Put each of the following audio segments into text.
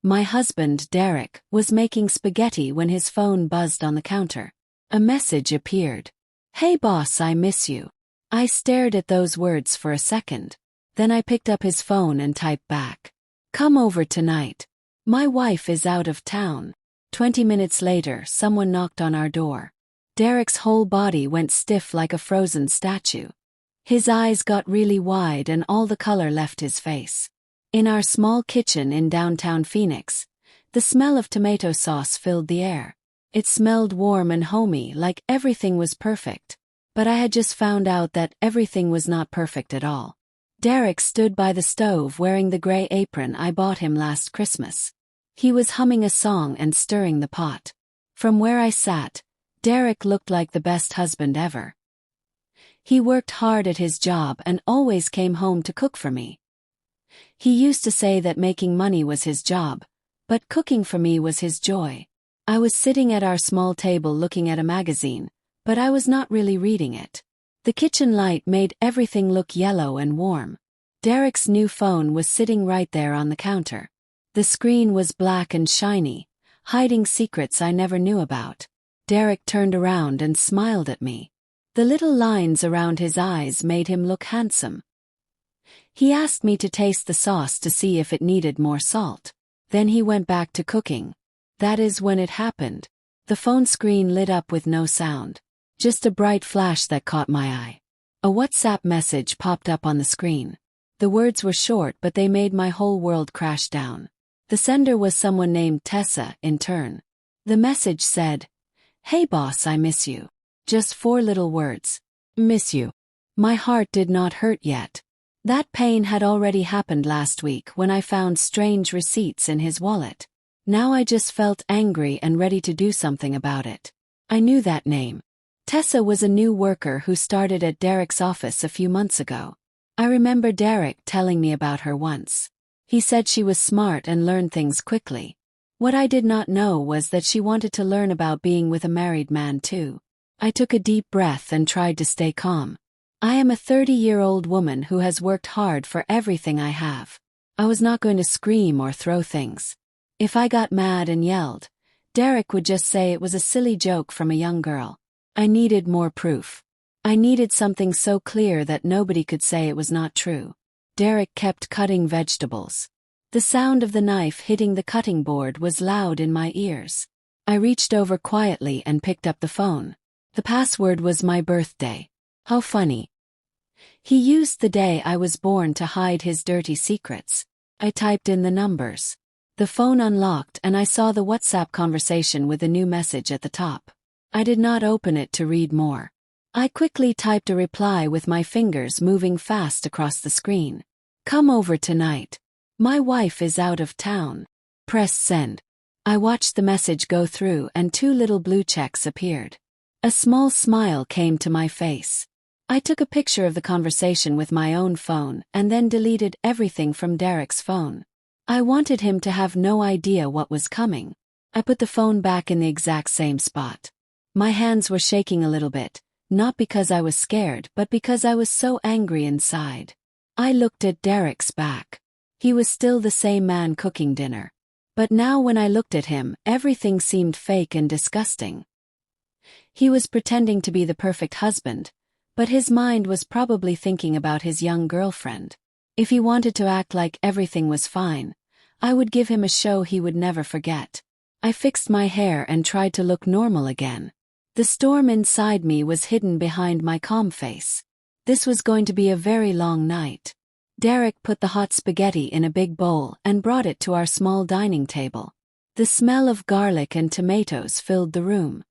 My husband, Derek, was making spaghetti when his phone buzzed on the counter. A message appeared. "Hey boss, I miss you." I stared at those words for a second. Then I picked up his phone and typed back, "Come over tonight. My wife is out of town." 20 minutes later, someone knocked on our door. Derek's whole body went stiff like a frozen statue. His eyes got really wide and all the color left his face. In our small kitchen in downtown Phoenix, the smell of tomato sauce filled the air. It smelled warm and homey, like everything was perfect. But I had just found out that everything was not perfect at all. Derek stood by the stove wearing the gray apron I bought him last Christmas. He was humming a song and stirring the pot. From where I sat, Derek looked like the best husband ever. He worked hard at his job and always came home to cook for me. He used to say that making money was his job, but cooking for me was his joy. I was sitting at our small table looking at a magazine, but I was not really reading it. The kitchen light made everything look yellow and warm. Derek's new phone was sitting right there on the counter. The screen was black and shiny, hiding secrets I never knew about. Derek turned around and smiled at me. The little lines around his eyes made him look handsome. He asked me to taste the sauce to see if it needed more salt. Then he went back to cooking. That is when it happened. The phone screen lit up with no sound. Just a bright flash that caught my eye. A WhatsApp message popped up on the screen. The words were short, but they made my whole world crash down. The sender was someone named Tessa, in turn. The message said, "Hey boss, I miss you." Just 4 little words. Miss you. My heart did not hurt yet. That pain had already happened last week when I found strange receipts in his wallet. Now I just felt angry and ready to do something about it. I knew that name. Tessa was a new worker who started at Derek's office a few months ago. I remember Derek telling me about her once. He said she was smart and learned things quickly. What I did not know was that she wanted to learn about being with a married man too. I took a deep breath and tried to stay calm. I am a 30-year-old woman who has worked hard for everything I have. I was not going to scream or throw things. If I got mad and yelled, Derek would just say it was a silly joke from a young girl. I needed more proof. I needed something so clear that nobody could say it was not true. Derek kept cutting vegetables. The sound of the knife hitting the cutting board was loud in my ears. I reached over quietly and picked up the phone. The password was my birthday. How funny. He used the day I was born to hide his dirty secrets. I typed in the numbers. The phone unlocked and I saw the WhatsApp conversation with a new message at the top. I did not open it to read more. I quickly typed a reply with my fingers moving fast across the screen. "Come over tonight. My wife is out of town." Press send. I watched the message go through and 2 little blue checks appeared. A small smile came to my face. I took a picture of the conversation with my own phone and then deleted everything from Derek's phone. I wanted him to have no idea what was coming. I put the phone back in the exact same spot. My hands were shaking a little bit, not because I was scared but because I was so angry inside. I looked at Derek's back. He was still the same man cooking dinner. But now when I looked at him, everything seemed fake and disgusting. He was pretending to be the perfect husband, but his mind was probably thinking about his young girlfriend. If he wanted to act like everything was fine, I would give him a show he would never forget. I fixed my hair and tried to look normal again. The storm inside me was hidden behind my calm face. This was going to be a very long night. Derek put the hot spaghetti in a big bowl and brought it to our small dining table. The smell of garlic and tomatoes filled the room.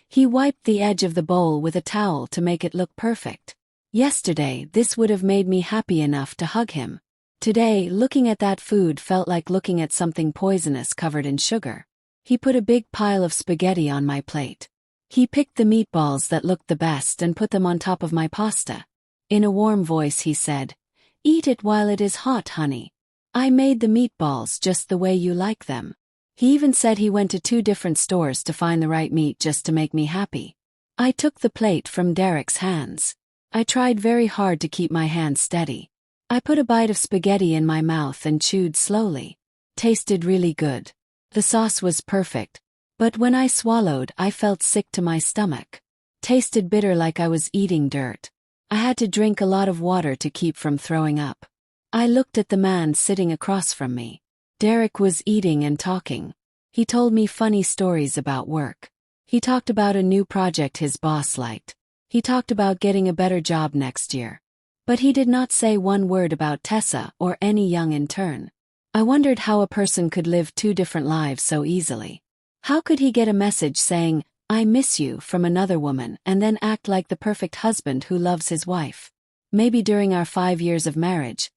He wiped the edge of the bowl with a towel to make it look perfect. Yesterday, this would have made me happy enough to hug him. Today, looking at that food felt like looking at something poisonous covered in sugar. He put a big pile of spaghetti on my plate. He picked the meatballs that looked the best and put them on top of my pasta. In a warm voice he said, "Eat it while it is hot, honey. I made the meatballs just the way you like them." He even said he went to 2 different stores to find the right meat just to make me happy. I took the plate from Derek's hands. I tried very hard to keep my hands steady. I put a bite of spaghetti in my mouth and chewed slowly. Tasted really good. The sauce was perfect. But when I swallowed, I felt sick to my stomach. Tasted bitter like I was eating dirt. I had to drink a lot of water to keep from throwing up. I looked at the man sitting across from me. Derek was eating and talking. He told me funny stories about work. He talked about a new project his boss liked. He talked about getting a better job next year. But he did not say one word about Tessa or any young intern. I wondered how a person could live two different lives so easily. How could he get a message saying, "I miss you," from another woman and then act like the perfect husband who loves his wife? Maybe during our 5 years of marriage,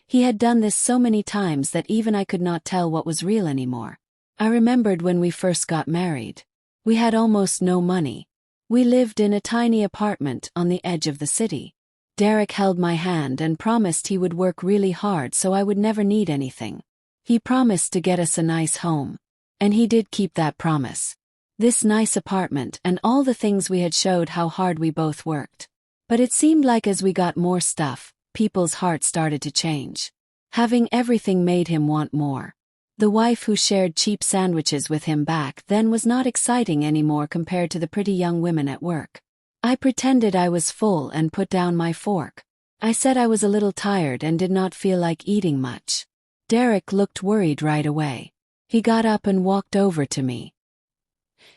he had done this so many times that even I could not tell what was real anymore. I remembered when we first got married. We had almost no money. We lived in a tiny apartment on the edge of the city. Derek held my hand and promised he would work really hard so I would never need anything. He promised to get us a nice home. And he did keep that promise. This nice apartment and all the things we had showed how hard we both worked. But it seemed like as we got more stuff, people's hearts started to change. Having everything made him want more. The wife who shared cheap sandwiches with him back then was not exciting anymore compared to the pretty young women at work. I pretended I was full and put down my fork. I said I was a little tired and did not feel like eating much. Derek looked worried right away. He got up and walked over to me.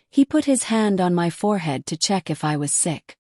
He put his hand on my forehead to check if I was sick.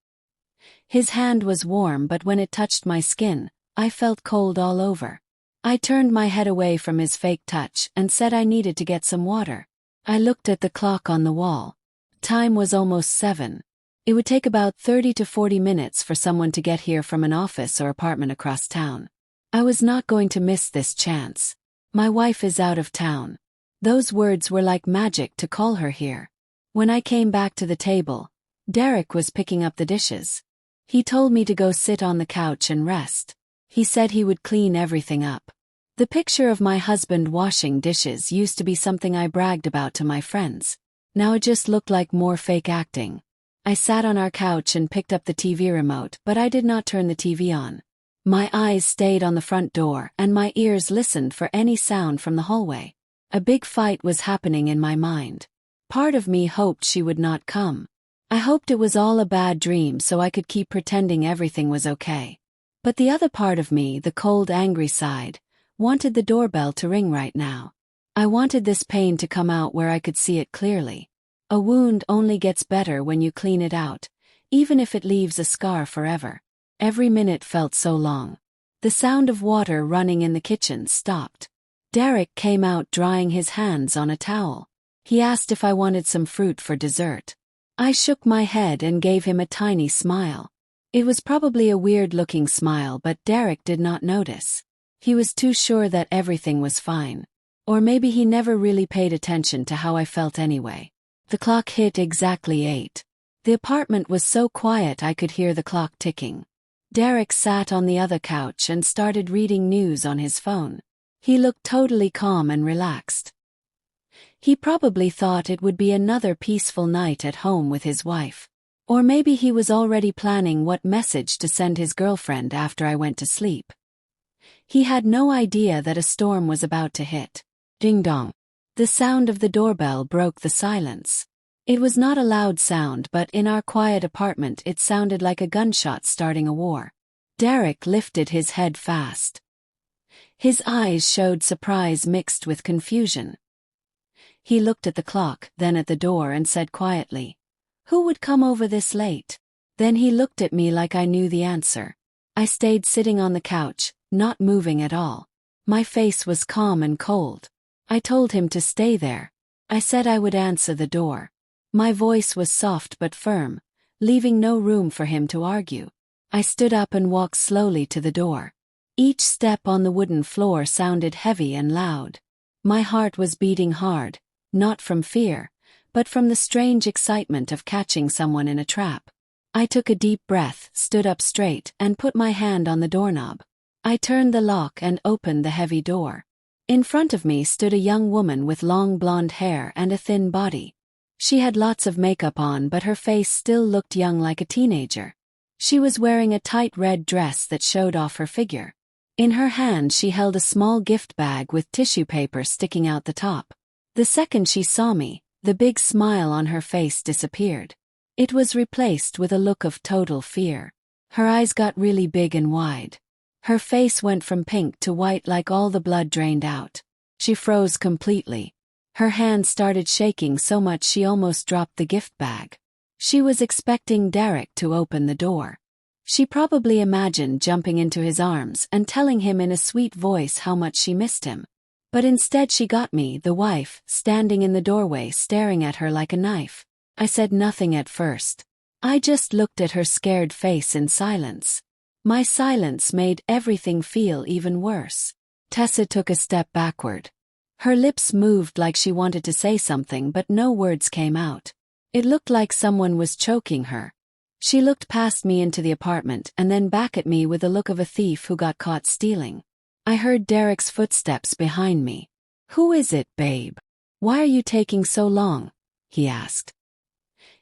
His hand was warm, but when it touched my skin, I felt cold all over. I turned my head away from his fake touch and said I needed to get some water. I looked at the clock on the wall. Time was almost 7. It would take about 30 to 40 minutes for someone to get here from an office or apartment across town. I was not going to miss this chance. My wife is out of town. Those words were like magic to call her here. When I came back to the table, Derek was picking up the dishes. He told me to go sit on the couch and rest. He said he would clean everything up. The picture of my husband washing dishes used to be something I bragged about to my friends. Now it just looked like more fake acting. I sat on our couch and picked up the TV remote, but I did not turn the TV on. My eyes stayed on the front door and my ears listened for any sound from the hallway. A big fight was happening in my mind. Part of me hoped she would not come. I hoped it was all a bad dream so I could keep pretending everything was okay. But the other part of me, the cold, angry side, wanted the doorbell to ring right now. I wanted this pain to come out where I could see it clearly. A wound only gets better when you clean it out, even if it leaves a scar forever. Every minute felt so long. The sound of water running in the kitchen stopped. Derek came out drying his hands on a towel. He asked if I wanted some fruit for dessert. I shook my head and gave him a tiny smile. It was probably a weird-looking smile, but Derek did not notice. He was too sure that everything was fine. Or maybe he never really paid attention to how I felt anyway. The clock hit exactly 8. The apartment was so quiet I could hear the clock ticking. Derek sat on the other couch and started reading news on his phone. He looked totally calm and relaxed. He probably thought it would be another peaceful night at home with his wife. Or maybe he was already planning what message to send his girlfriend after I went to sleep. He had no idea that a storm was about to hit. Ding dong. The sound of the doorbell broke the silence. It was not a loud sound, but in our quiet apartment it sounded like a gunshot starting a war. Derek lifted his head fast. His eyes showed surprise mixed with confusion. He looked at the clock, then at the door and said quietly, "Who would come over this late?" Then he looked at me like I knew the answer. I stayed sitting on the couch, not moving at all. My face was calm and cold. I told him to stay there. I said I would answer the door. My voice was soft but firm, leaving no room for him to argue. I stood up and walked slowly to the door. Each step on the wooden floor sounded heavy and loud. My heart was beating hard, not from fear, but from the strange excitement of catching someone in a trap. I took a deep breath, stood up straight, and put my hand on the doorknob. I turned the lock and opened the heavy door. In front of me stood a young woman with long blonde hair and a thin body. She had lots of makeup on, but her face still looked young, like a teenager. She was wearing a tight red dress that showed off her figure. In her hand she held a small gift bag with tissue paper sticking out the top. The second she saw me, the big smile on her face disappeared. It was replaced with a look of total fear. Her eyes got really big and wide. Her face went from pink to white like all the blood drained out. She froze completely. Her hand started shaking so much she almost dropped the gift bag. She was expecting Derek to open the door. She probably imagined jumping into his arms and telling him in a sweet voice how much she missed him. But instead she got me, the wife, standing in the doorway staring at her like a knife. I said nothing at first. I just looked at her scared face in silence. My silence made everything feel even worse. Tessa took a step backward. Her lips moved like she wanted to say something but no words came out. It looked like someone was choking her. She looked past me into the apartment and then back at me with the look of a thief who got caught stealing. I heard Derek's footsteps behind me. "Who is it, babe? Why are you taking so long?" he asked.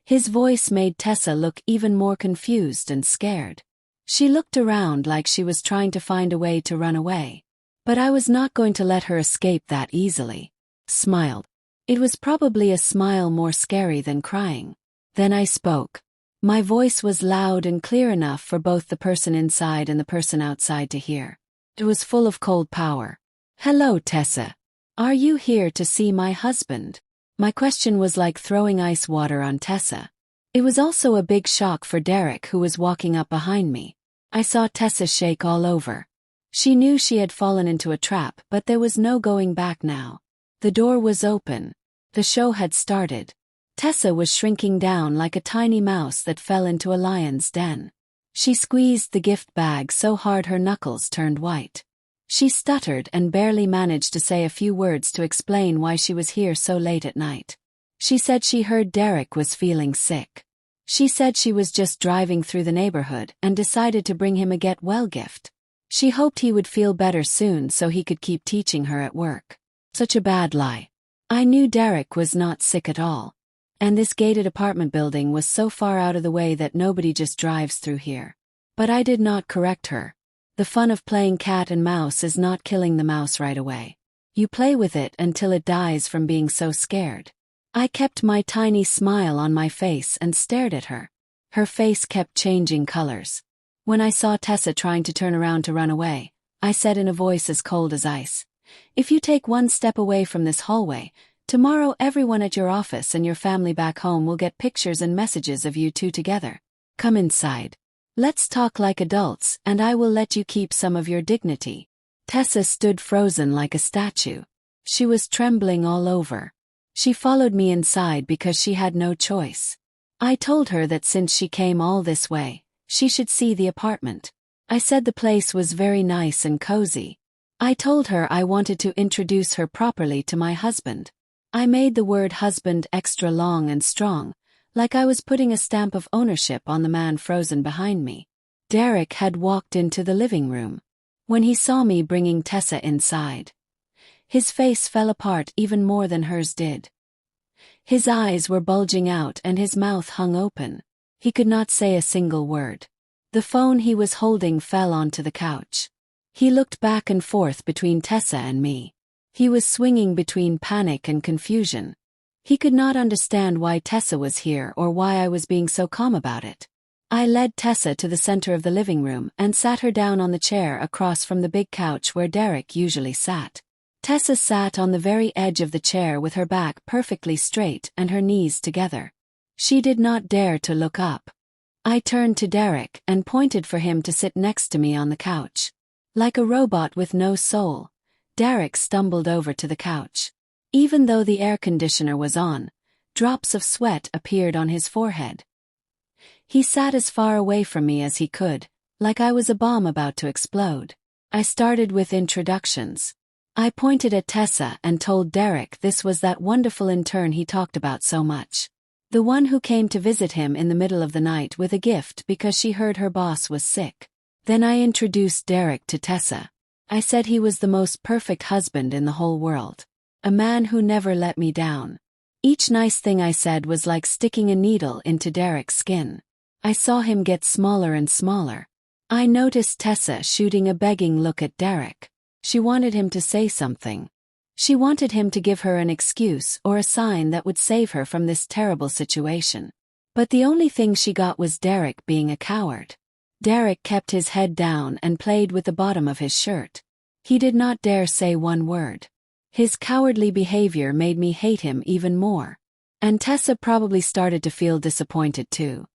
His voice made Tessa look even more confused and scared. She looked around like she was trying to find a way to run away. But I was not going to let her escape that easily. Smiled. It was probably a smile more scary than crying. Then I spoke. My voice was loud and clear enough for both the person inside and the person outside to hear. It was full of cold power. "Hello, Tessa. Are you here to see my husband?" My question was like throwing ice water on Tessa. It was also a big shock for Derek, who was walking up behind me. I saw Tessa shake all over. She knew she had fallen into a trap, but there was no going back now. The door was open. The show had started. Tessa was shrinking down like a tiny mouse that fell into a lion's den. She squeezed the gift bag so hard her knuckles turned white. She stuttered and barely managed to say a few words to explain why she was here so late at night. She said she heard Derek was feeling sick. She said she was just driving through the neighborhood and decided to bring him a get well gift. She hoped he would feel better soon so he could keep teaching her at work. Such a bad lie. I knew Derek was not sick at all. And this gated apartment building was so far out of the way that nobody just drives through here. But I did not correct her. The fun of playing cat and mouse is not killing the mouse right away. You play with it until it dies from being so scared. I kept my tiny smile on my face and stared at her. Her face kept changing colors. When I saw Tessa trying to turn around to run away, I said in a voice as cold as ice, "If you take one step away from this hallway, tomorrow everyone at your office and your family back home will get pictures and messages of you two together. Come inside. Let's talk like adults and I will let you keep some of your dignity." Tessa stood frozen like a statue. She was trembling all over. She followed me inside because she had no choice. I told her that since she came all this way, she should see the apartment. I said the place was very nice and cozy. I told her I wanted to introduce her properly to my husband. I made the word husband extra long and strong, like I was putting a stamp of ownership on the man frozen behind me. Derek had walked into the living room. When he saw me bringing Tessa inside, his face fell apart even more than hers did. His eyes were bulging out and his mouth hung open. He could not say a single word. The phone he was holding fell onto the couch. He looked back and forth between Tessa and me. He was swinging between panic and confusion. He could not understand why Tessa was here or why I was being so calm about it. I led Tessa to the center of the living room and sat her down on the chair across from the big couch where Derek usually sat. Tessa sat on the very edge of the chair with her back perfectly straight and her knees together. She did not dare to look up. I turned to Derek and pointed for him to sit next to me on the couch. Like a robot with no soul, Derek stumbled over to the couch. Even though the air conditioner was on, drops of sweat appeared on his forehead. He sat as far away from me as he could, like I was a bomb about to explode. I started with introductions. I pointed at Tessa and told Derek this was that wonderful intern he talked about so much. The one who came to visit him in the middle of the night with a gift because she heard her boss was sick. Then I introduced Derek to Tessa. I said he was the most perfect husband in the whole world. A man who never let me down. Each nice thing I said was like sticking a needle into Derek's skin. I saw him get smaller and smaller. I noticed Tessa shooting a begging look at Derek. She wanted him to say something. She wanted him to give her an excuse or a sign that would save her from this terrible situation. But the only thing she got was Derek being a coward. Derek kept his head down and played with the bottom of his shirt. He did not dare say one word. His cowardly behavior made me hate him even more. And Tessa probably started to feel disappointed too.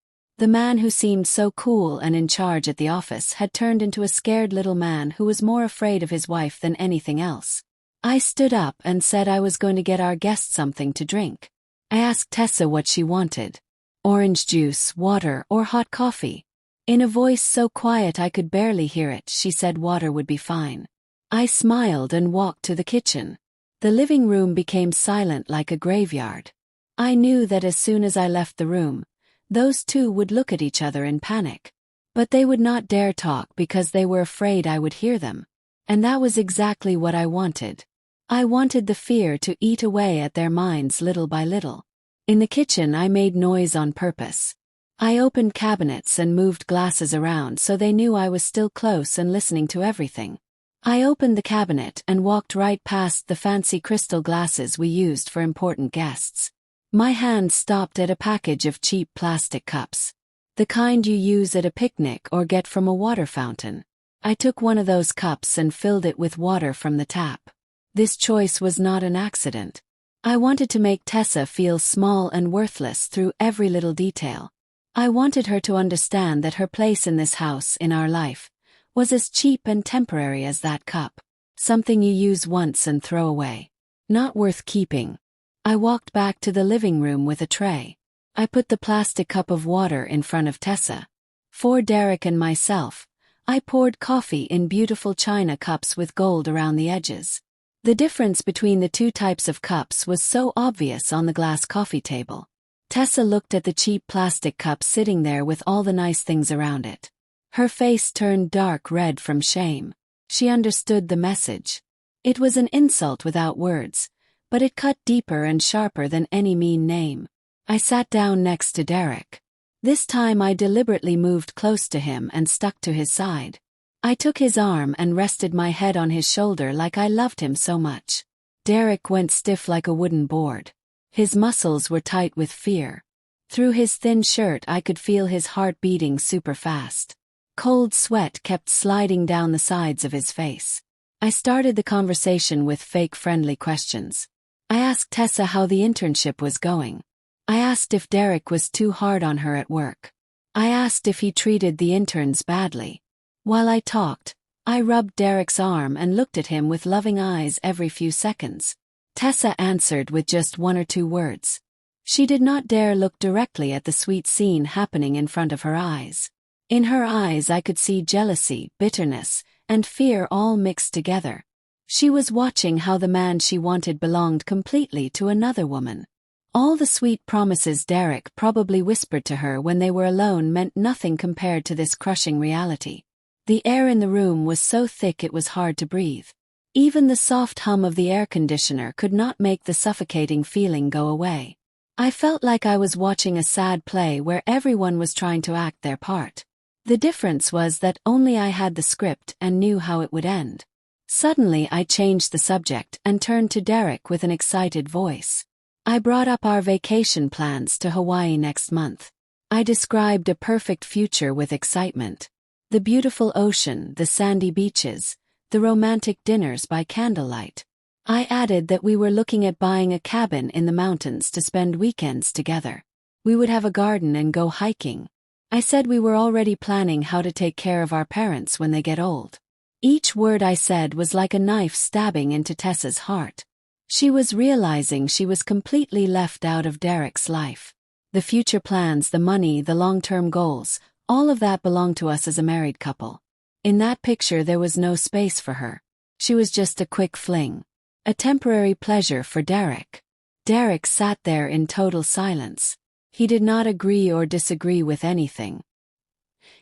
The man who seemed so cool and in charge at the office had turned into a scared little man who was more afraid of his wife than anything else. I stood up and said I was going to get our guest something to drink. I asked Tessa what she wanted. Orange juice, water, or hot coffee. In a voice so quiet I could barely hear it, she said water would be fine. I smiled and walked to the kitchen. The living room became silent like a graveyard. I knew that as soon as I left the room, those two would look at each other in panic. But they would not dare talk because they were afraid I would hear them. And that was exactly what I wanted. I wanted the fear to eat away at their minds little by little. In the kitchen I made noise on purpose. I opened cabinets and moved glasses around so they knew I was still close and listening to everything. I opened the cabinet and walked right past the fancy crystal glasses we used for important guests. My hand stopped at a package of cheap plastic cups. The kind you use at a picnic or get from a water fountain. I took one of those cups and filled it with water from the tap. This choice was not an accident. I wanted to make Tessa feel small and worthless through every little detail. I wanted her to understand that her place in this house, in our life, was as cheap and temporary as that cup. Something you use once and throw away. Not worth keeping. I walked back to the living room with a tray. I put the plastic cup of water in front of Tessa. For Derek and myself, I poured coffee in beautiful china cups with gold around the edges. The difference between the two types of cups was so obvious on the glass coffee table. Tessa looked at the cheap plastic cup sitting there with all the nice things around it. Her face turned dark red from shame. She understood the message. It was an insult without words, but it cut deeper and sharper than any mean name. I sat down next to Derek. This time I deliberately moved close to him and stuck to his side. I took his arm and rested my head on his shoulder like I loved him so much. Derek went stiff like a wooden board. His muscles were tight with fear. Through his thin shirt I could feel his heart beating super fast. Cold sweat kept sliding down the sides of his face. I started the conversation with fake friendly questions. I asked Tessa how the internship was going. I asked if Derek was too hard on her at work. I asked if he treated the interns badly. While I talked, I rubbed Derek's arm and looked at him with loving eyes every few seconds. Tessa answered with just one or two words. She did not dare look directly at the sweet scene happening in front of her eyes. In her eyes I could see jealousy, bitterness, and fear all mixed together. She was watching how the man she wanted belonged completely to another woman. All the sweet promises Derek probably whispered to her when they were alone meant nothing compared to this crushing reality. The air in the room was so thick it was hard to breathe. Even the soft hum of the air conditioner could not make the suffocating feeling go away. I felt like I was watching a sad play where everyone was trying to act their part. The difference was that only I had the script and knew how it would end. Suddenly I changed the subject and turned to Derek with an excited voice. I brought up our vacation plans to Hawaii next month. I described a perfect future with excitement. The beautiful ocean, the sandy beaches, the romantic dinners by candlelight. I added that we were looking at buying a cabin in the mountains to spend weekends together. We would have a garden and go hiking. I said we were already planning how to take care of our parents when they get old. Each word I said was like a knife stabbing into Tessa's heart. She was realizing she was completely left out of Derek's life. The future plans, the money, the long-term goals, all of that belonged to us as a married couple. In that picture there was no space for her. She was just a quick fling. A temporary pleasure for Derek. Derek sat there in total silence. He did not agree or disagree with anything.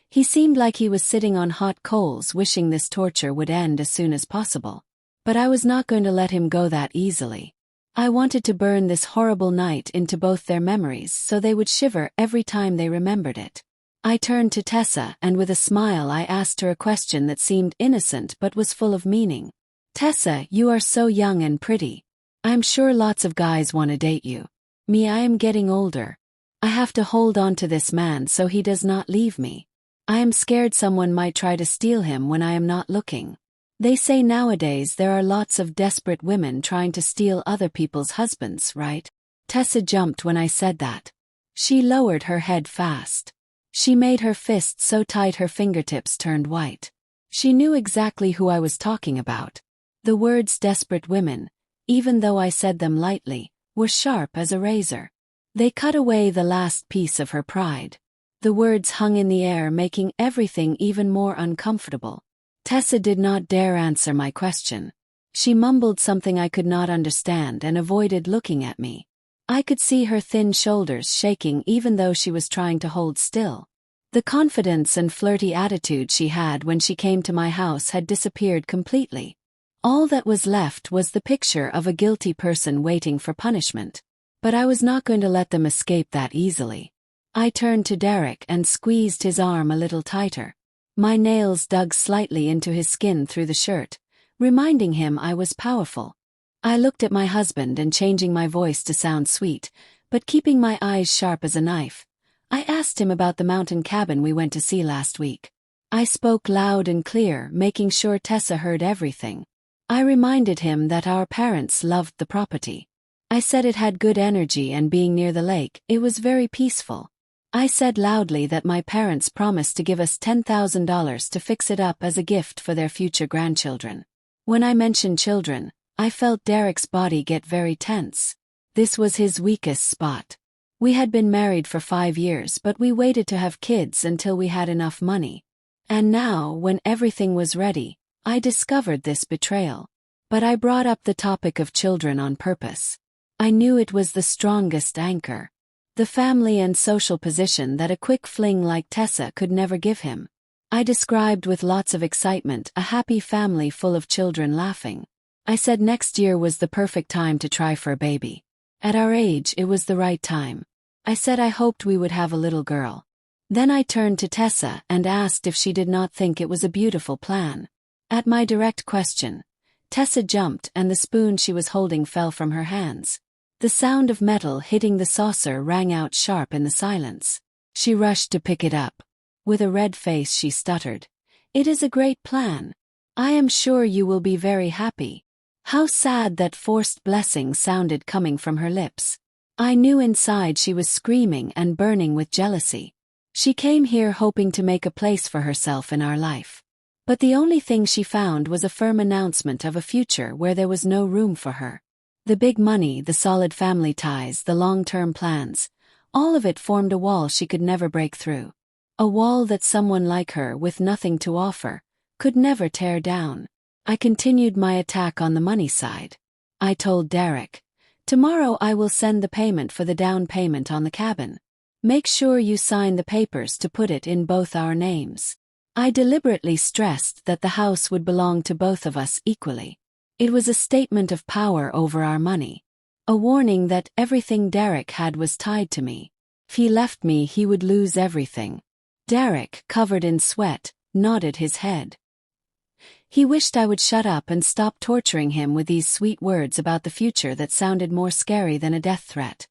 He seemed like he was sitting on hot coals wishing this torture would end as soon as possible. But I was not going to let him go that easily. I wanted to burn this horrible night into both their memories so they would shiver every time they remembered it. I turned to Tessa and with a smile I asked her a question that seemed innocent but was full of meaning. Tessa, you are so young and pretty. I'm sure lots of guys want to date you. Me, I am getting older. I have to hold on to this man so he does not leave me. I am scared someone might try to steal him when I am not looking. They say nowadays there are lots of desperate women trying to steal other people's husbands, right? Tessa jumped when I said that. She lowered her head fast. She made her fist so tight her fingertips turned white. She knew exactly who I was talking about. The words desperate women, even though I said them lightly, were sharp as a razor. They cut away the last piece of her pride. The words hung in the air, making everything even more uncomfortable. Tessa did not dare answer my question. She mumbled something I could not understand and avoided looking at me. I could see her thin shoulders shaking even though she was trying to hold still. The confidence and flirty attitude she had when she came to my house had disappeared completely. All that was left was the picture of a guilty person waiting for punishment. But I was not going to let them escape that easily. I turned to Derek and squeezed his arm a little tighter. My nails dug slightly into his skin through the shirt, reminding him I was powerful. I looked at my husband and changing my voice to sound sweet, but keeping my eyes sharp as a knife, I asked him about the mountain cabin we went to see last week. I spoke loud and clear, making sure Tessa heard everything. I reminded him that our parents loved the property. I said it had good energy and being near the lake, it was very peaceful. I said loudly that my parents promised to give us $10,000 to fix it up as a gift for their future grandchildren. When I mentioned children, I felt Derek's body get very tense. This was his weakest spot. We had been married for 5 years, but we waited to have kids until we had enough money. And now, when everything was ready, I discovered this betrayal. But I brought up the topic of children on purpose. I knew it was the strongest anchor. The family and social position that a quick fling like Tessa could never give him. I described with lots of excitement a happy family full of children laughing. I said next year was the perfect time to try for a baby. At our age, it was the right time. I said I hoped we would have a little girl. Then I turned to Tessa and asked if she did not think it was a beautiful plan. At my direct question, Tessa jumped and the spoon she was holding fell from her hands. The sound of metal hitting the saucer rang out sharp in the silence. She rushed to pick it up. With a red face she stuttered, "It is a great plan. I am sure you will be very happy." How sad that forced blessing sounded coming from her lips. I knew inside she was screaming and burning with jealousy. She came here hoping to make a place for herself in our life. But the only thing she found was a firm announcement of a future where there was no room for her. The big money, the solid family ties, the long-term plans, all of it formed a wall she could never break through. A wall that someone like her, with nothing to offer, could never tear down. I continued my attack on the money side. I told Derek, "Tomorrow I will send the payment for the down payment on the cabin. Make sure you sign the papers to put it in both our names." I deliberately stressed that the house would belong to both of us equally. It was a statement of power over our money. A warning that everything Derek had was tied to me. If he left me, he would lose everything. Derek, covered in sweat, nodded his head. He wished I would shut up and stop torturing him with these sweet words about the future that sounded more scary than a death threat.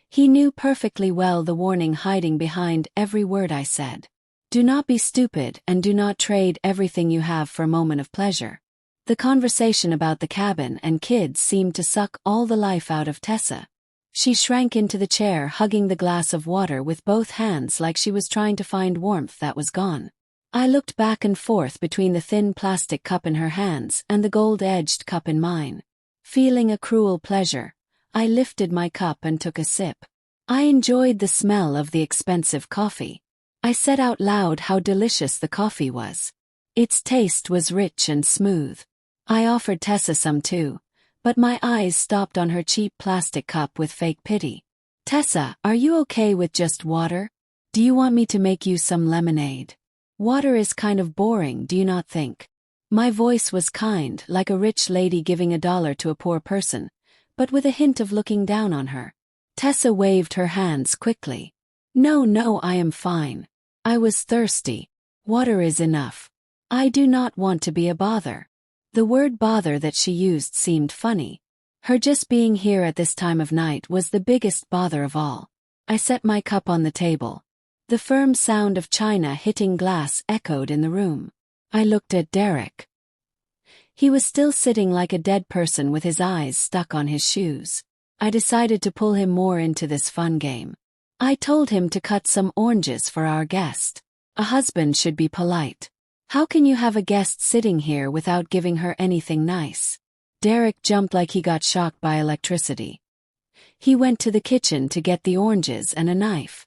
He knew perfectly well the warning hiding behind every word I said. Do not be stupid and do not trade everything you have for a moment of pleasure. The conversation about the cabin and kids seemed to suck all the life out of Tessa. She shrank into the chair, hugging the glass of water with both hands like she was trying to find warmth that was gone. I looked back and forth between the thin plastic cup in her hands and the gold-edged cup in mine. Feeling a cruel pleasure, I lifted my cup and took a sip. I enjoyed the smell of the expensive coffee. I said out loud how delicious the coffee was. Its taste was rich and smooth. I offered Tessa some too, but my eyes stopped on her cheap plastic cup with fake pity. "Tessa, are you okay with just water? Do you want me to make you some lemonade? Water is kind of boring, do you not think?" My voice was kind, like a rich lady giving $1 to a poor person, but with a hint of looking down on her. Tessa waved her hands quickly. No, no, I am fine. I was thirsty. Water is enough. I do not want to be a bother. The word bother that she used seemed funny. Her just being here at this time of night was the biggest bother of all. I set my cup on the table. The firm sound of china hitting glass echoed in the room. I looked at Derek. He was still sitting like a dead person with his eyes stuck on his shoes. I decided to pull him more into this fun game. I told him to cut some oranges for our guest. A husband should be polite. How can you have a guest sitting here without giving her anything nice? Derek jumped like he got shocked by electricity. He went to the kitchen to get the oranges and a knife.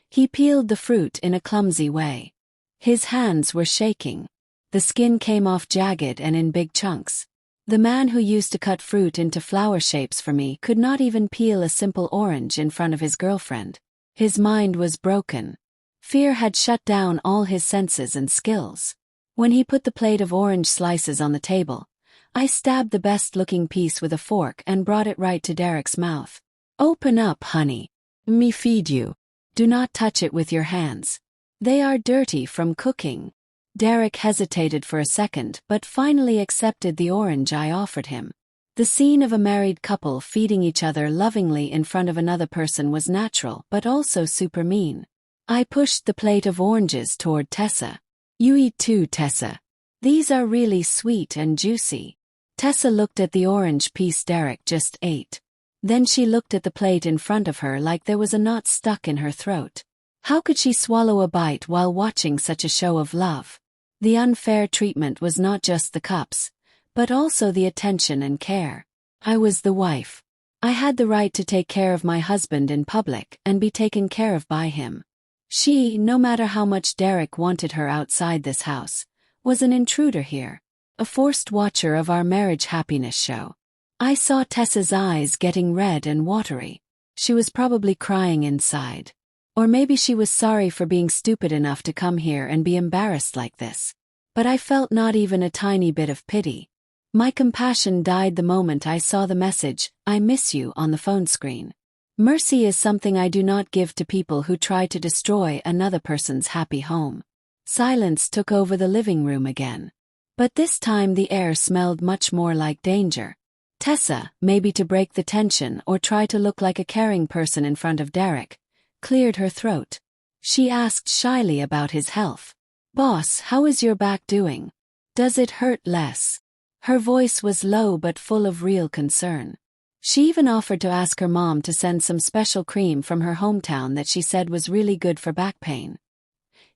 He peeled the fruit in a clumsy way. His hands were shaking. The skin came off jagged and in big chunks. The man who used to cut fruit into flower shapes for me could not even peel a simple orange in front of his girlfriend. His mind was broken. Fear had shut down all his senses and skills. When he put the plate of orange slices on the table, I stabbed the best-looking piece with a fork and brought it right to Derek's mouth. Open up, honey. Me feed you. Do not touch it with your hands. They are dirty from cooking. Derek hesitated for a second but finally accepted the orange I offered him. The scene of a married couple feeding each other lovingly in front of another person was natural but also super mean. I pushed the plate of oranges toward Tessa. You eat too, Tessa. These are really sweet and juicy. Tessa looked at the orange piece Derek just ate. Then she looked at the plate in front of her like there was a knot stuck in her throat. How could she swallow a bite while watching such a show of love? The unfair treatment was not just the cups, but also the attention and care. I was the wife. I had the right to take care of my husband in public and be taken care of by him. She, no matter how much Derek wanted her outside this house, was an intruder here, a forced watcher of our marriage happiness show. I saw Tessa's eyes getting red and watery. She was probably crying inside. Or maybe she was sorry for being stupid enough to come here and be embarrassed like this. But I felt not even a tiny bit of pity. My compassion died the moment I saw the message, "I miss you," on the phone screen. Mercy is something I do not give to people who try to destroy another person's happy home. Silence took over the living room again. But this time the air smelled much more like danger. Tessa, maybe to break the tension or try to look like a caring person in front of Derek, cleared her throat. She asked shyly about his health. "Boss, how is your back doing? Does it hurt less?" Her voice was low but full of real concern. She even offered to ask her mom to send some special cream from her hometown that she said was really good for back pain.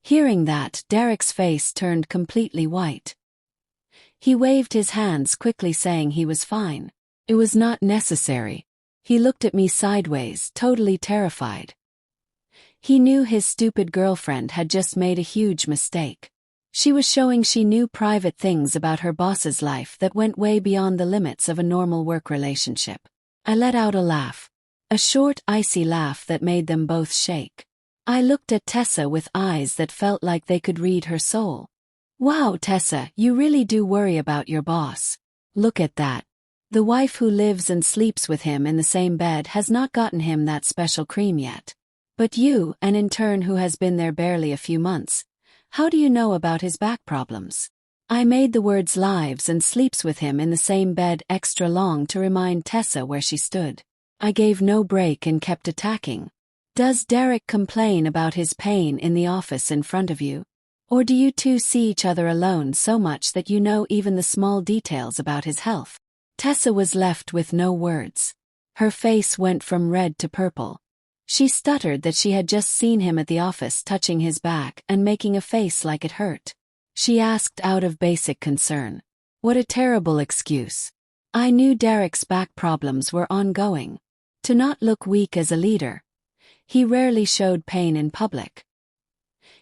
Hearing that, Derek's face turned completely white. He waved his hands quickly saying he was fine. It was not necessary. He looked at me sideways, totally terrified. He knew his stupid girlfriend had just made a huge mistake. She was showing she knew private things about her boss's life that went way beyond the limits of a normal work relationship. I let out a laugh. A short, icy laugh that made them both shake. I looked at Tessa with eyes that felt like they could read her soul. Wow, Tessa, you really do worry about your boss. Look at that. The wife who lives and sleeps with him in the same bed has not gotten him that special cream yet. But you, an intern who has been there barely a few months, how do you know about his back problems? I made the words lives and sleeps with him in the same bed extra long to remind Tessa where she stood. I gave no break and kept attacking. Does Derek complain about his pain in the office in front of you? Or do you two see each other alone so much that you know even the small details about his health? Tessa was left with no words. Her face went from red to purple. She stuttered that she had just seen him at the office touching his back and making a face like it hurt. She asked out of basic concern. What a terrible excuse. I knew Derek's back problems were ongoing. To not look weak as a leader. He rarely showed pain in public.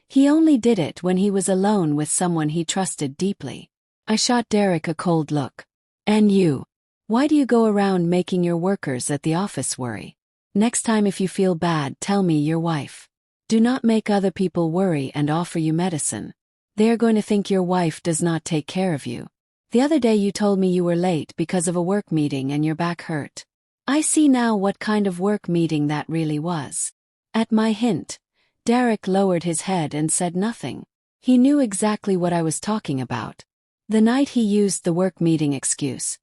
He only did it when he was alone with someone he trusted deeply. I shot Derek a cold look. And you? Why do you go around making your workers at the office worry? Next time if you feel bad, tell me your wife. Do not make other people worry and offer you medicine. They are going to think your wife does not take care of you. The other day you told me you were late because of a work meeting and your back hurt. I see now what kind of work meeting that really was. At my hint, Derek lowered his head and said nothing. He knew exactly what I was talking about. The night he used the work meeting excuse.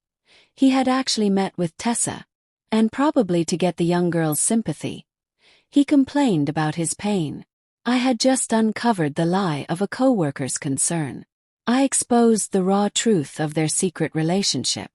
He had actually met with Tessa, and probably to get the young girl's sympathy. He complained about his pain. I had just uncovered the lie of a coworker's concern. I exposed the raw truth of their secret relationship.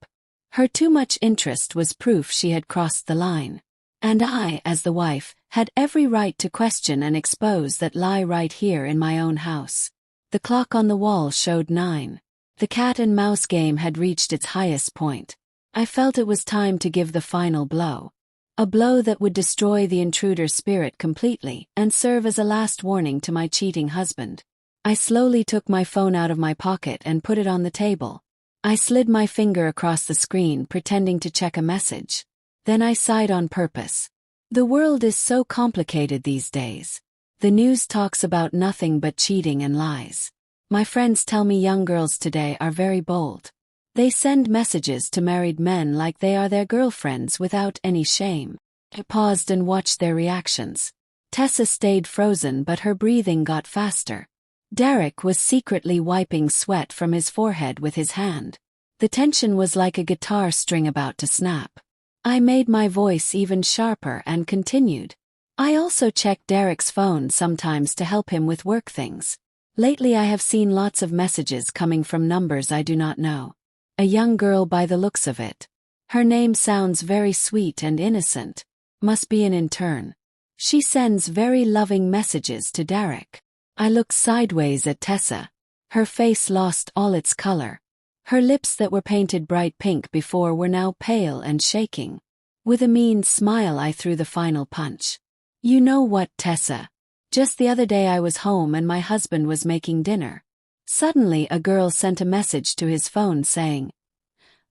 Her too much interest was proof she had crossed the line. And I, as the wife, had every right to question and expose that lie right here in my own house. The clock on the wall showed 9. The cat and mouse game had reached its highest point. I felt it was time to give the final blow. A blow that would destroy the intruder's spirit completely and serve as a last warning to my cheating husband. I slowly took my phone out of my pocket and put it on the table. I slid my finger across the screen pretending to check a message. Then I sighed on purpose. The world is so complicated these days. The news talks about nothing but cheating and lies. My friends tell me young girls today are very bold. They send messages to married men like they are their girlfriends without any shame. I paused and watched their reactions. Tessa stayed frozen, but her breathing got faster. Derek was secretly wiping sweat from his forehead with his hand. The tension was like a guitar string about to snap. I made my voice even sharper and continued. I also check Derek's phone sometimes to help him with work things. Lately I have seen lots of messages coming from numbers I do not know. A young girl by the looks of it. Her name sounds very sweet and innocent. Must be an intern. She sends very loving messages to Derek. I looked sideways at Tessa. Her face lost all its color. Her lips that were painted bright pink before were now pale and shaking. With a mean smile I threw the final punch. You know what, Tessa? Just the other day I was home and my husband was making dinner. Suddenly a girl sent a message to his phone saying,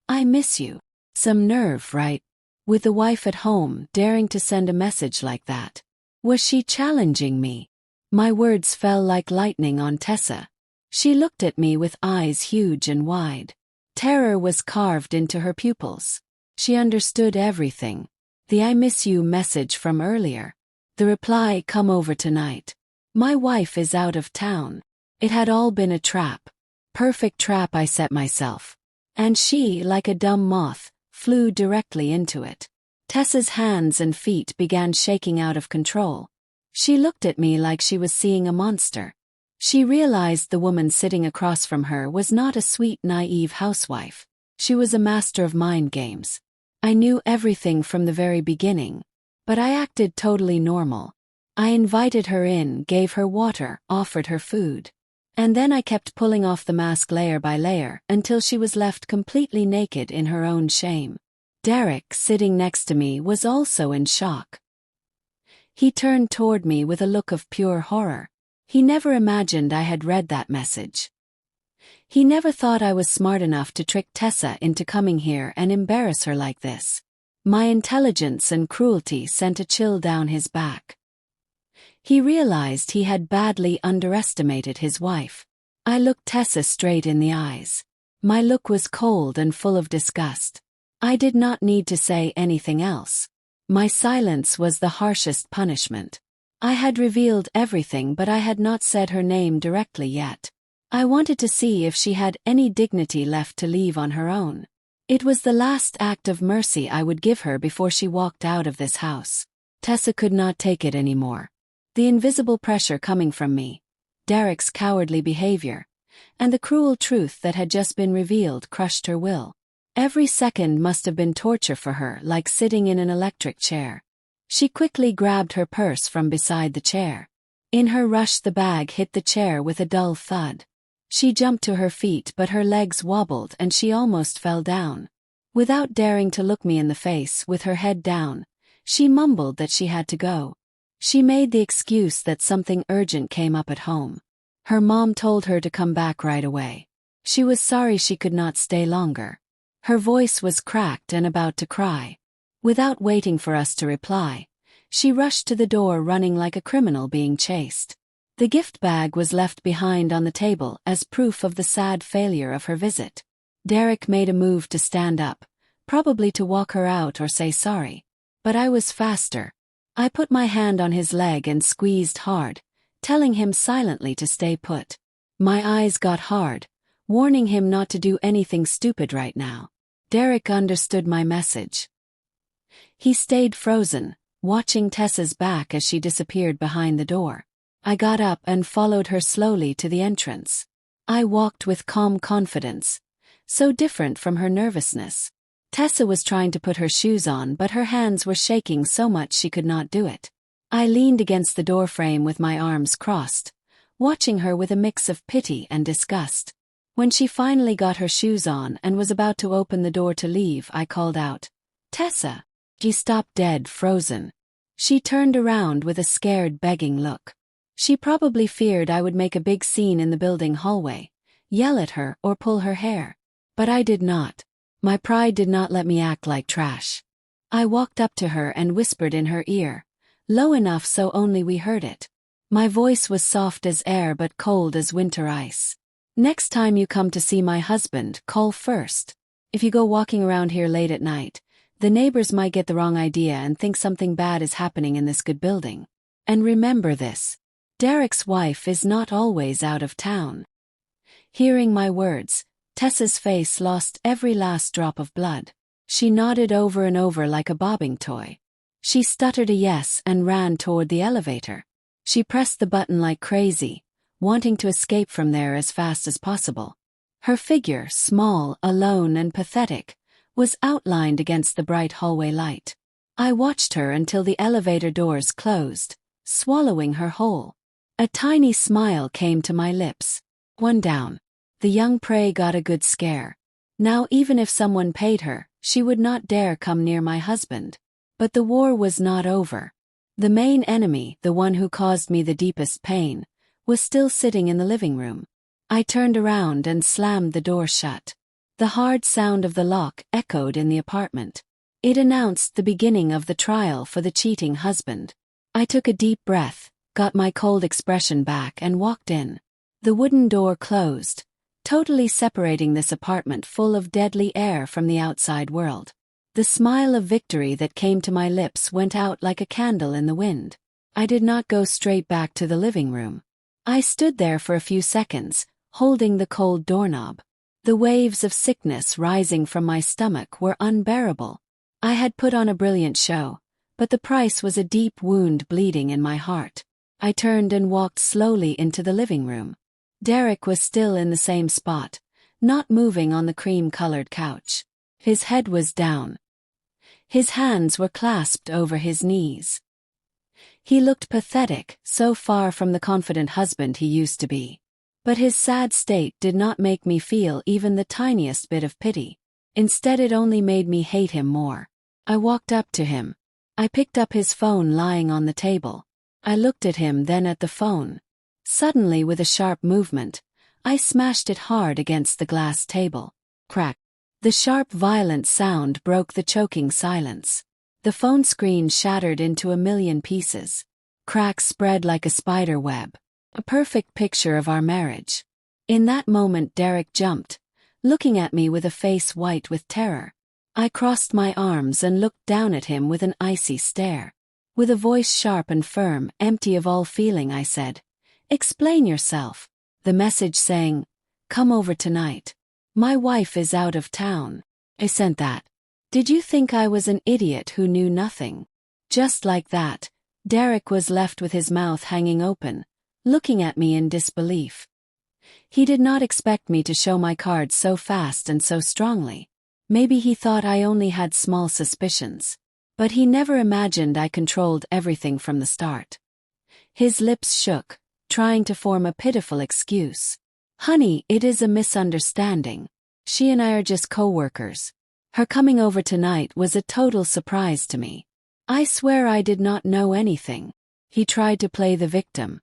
"I miss you." Some nerve, right? With the wife at home, daring to send a message like that. Was she challenging me? My words fell like lightning on Tessa. She looked at me with eyes huge and wide. Terror was carved into her pupils. She understood everything. The "I miss you" message from earlier. The reply, "Come over tonight. My wife is out of town." It had all been a trap. Perfect trap I set myself. And she, like a dumb moth, flew directly into it. Tessa's hands and feet began shaking out of control. She looked at me like she was seeing a monster. She realized the woman sitting across from her was not a sweet, naive housewife. She was a master of mind games. I knew everything from the very beginning. But I acted totally normal. I invited her in, gave her water, offered her food. And then I kept pulling off the mask layer by layer until she was left completely naked in her own shame. Derek, sitting next to me, was also in shock. He turned toward me with a look of pure horror. He never imagined I had read that message. He never thought I was smart enough to trick Tessa into coming here and embarrass her like this. My intelligence and cruelty sent a chill down his back. He realized he had badly underestimated his wife. I looked Tessa straight in the eyes. My look was cold and full of disgust. I did not need to say anything else. My silence was the harshest punishment. I had revealed everything, but I had not said her name directly yet. I wanted to see if she had any dignity left to leave on her own. It was the last act of mercy I would give her before she walked out of this house. Tessa could not take it anymore. The invisible pressure coming from me, Derek's cowardly behavior, and the cruel truth that had just been revealed crushed her will. Every second must have been torture for her, like sitting in an electric chair. She quickly grabbed her purse from beside the chair. In her rush, the bag hit the chair with a dull thud. She jumped to her feet, but her legs wobbled and she almost fell down. Without daring to look me in the face, with her head down, she mumbled that she had to go. She made the excuse that something urgent came up at home. Her mom told her to come back right away. She was sorry she could not stay longer. Her voice was cracked and about to cry. Without waiting for us to reply, she rushed to the door, running like a criminal being chased. The gift bag was left behind on the table as proof of the sad failure of her visit. Derek made a move to stand up, probably to walk her out or say sorry. But I was faster. I put my hand on his leg and squeezed hard, telling him silently to stay put. My eyes got hard, warning him not to do anything stupid right now. Derek understood my message. He stayed frozen, watching Tessa's back as she disappeared behind the door. I got up and followed her slowly to the entrance. I walked with calm confidence, so different from her nervousness. Tessa was trying to put her shoes on, but her hands were shaking so much she could not do it. I leaned against the doorframe with my arms crossed, watching her with a mix of pity and disgust. When she finally got her shoes on and was about to open the door to leave, I called out, "Tessa!" She stopped dead, frozen. She turned around with a scared, begging look. She probably feared I would make a big scene in the building hallway, yell at her or pull her hair. But I did not. My pride did not let me act like trash. I walked up to her and whispered in her ear, low enough so only we heard it. My voice was soft as air but cold as winter ice. "Next time you come to see my husband, call first. If you go walking around here late at night, the neighbors might get the wrong idea and think something bad is happening in this good building. And remember this. Derek's wife is not always out of town." Hearing my words, Tessa's face lost every last drop of blood. She nodded over and over like a bobbing toy. She stuttered a yes and ran toward the elevator. She pressed the button like crazy, wanting to escape from there as fast as possible. Her figure, small, alone, and pathetic, was outlined against the bright hallway light. I watched her until the elevator doors closed, swallowing her whole. A tiny smile came to my lips. One down. The young prey got a good scare. Now even if someone paid her, she would not dare come near my husband. But the war was not over. The main enemy, the one who caused me the deepest pain, was still sitting in the living room. I turned around and slammed the door shut. The hard sound of the lock echoed in the apartment. It announced the beginning of the trial for the cheating husband. I took a deep breath, got my cold expression back and walked in. The wooden door closed, totally separating this apartment full of deadly air from the outside world. The smile of victory that came to my lips went out like a candle in the wind. I did not go straight back to the living room. I stood there for a few seconds, holding the cold doorknob. The waves of sickness rising from my stomach were unbearable. I had put on a brilliant show, but the price was a deep wound bleeding in my heart. I turned and walked slowly into the living room. Derek was still in the same spot, not moving on the cream-colored couch. His head was down. His hands were clasped over his knees. He looked pathetic, so far from the confident husband he used to be. But his sad state did not make me feel even the tiniest bit of pity. Instead, it only made me hate him more. I walked up to him. I picked up his phone lying on the table. I looked at him, then at the phone. Suddenly, with a sharp movement, I smashed it hard against the glass table. Crack. The sharp, violent sound broke the choking silence. The phone screen shattered into a million pieces. Cracks spread like a spider web. A perfect picture of our marriage. In that moment, Derek jumped, looking at me with a face white with terror. I crossed my arms and looked down at him with an icy stare. With a voice sharp and firm, empty of all feeling, I said, "Explain yourself." The message saying, "Come over tonight. My wife is out of town." I sent that. Did you think I was an idiot who knew nothing? Just like that, Derek was left with his mouth hanging open, looking at me in disbelief. He did not expect me to show my cards so fast and so strongly. Maybe he thought I only had small suspicions. But he never imagined I controlled everything from the start. His lips shook, trying to form a pitiful excuse. "Honey, it is a misunderstanding. She and I are just coworkers. Her coming over tonight was a total surprise to me. I swear I did not know anything." He tried to play the victim.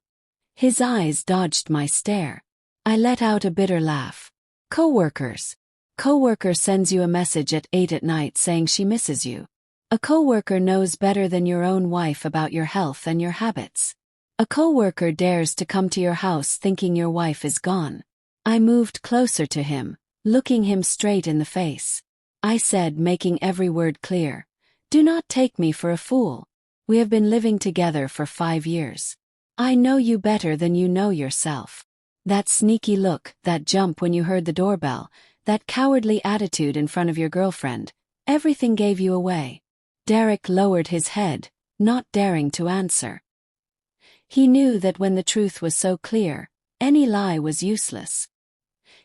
His eyes dodged my stare. I let out a bitter laugh. "Coworkers. Coworker sends you a message at 8 at night saying she misses you. A coworker knows better than your own wife about your health and your habits. A coworker dares to come to your house thinking your wife is gone." I moved closer to him, looking him straight in the face. I said, making every word clear, "Do not take me for a fool. We have been living together for 5 years. I know you better than you know yourself. That sneaky look, that jump when you heard the doorbell, that cowardly attitude in front of your girlfriend, everything gave you away." Derek lowered his head, not daring to answer. He knew that when the truth was so clear, any lie was useless.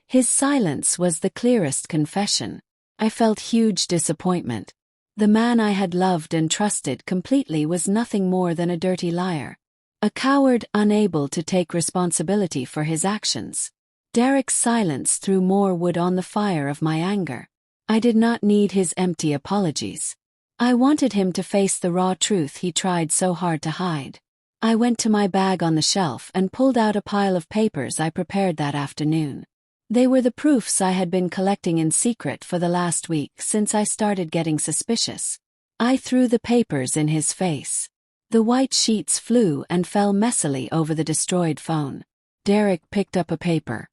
His silence was the clearest confession. I felt huge disappointment. The man I had loved and trusted completely was nothing more than a dirty liar. A coward unable to take responsibility for his actions. Derek's silence threw more wood on the fire of my anger. I did not need his empty apologies. I wanted him to face the raw truth he tried so hard to hide. I went to my bag on the shelf and pulled out a pile of papers I prepared that afternoon. They were the proofs I had been collecting in secret for the last week since I started getting suspicious. I threw the papers in his face. The white sheets flew and fell messily over the destroyed phone. Derek picked up a paper.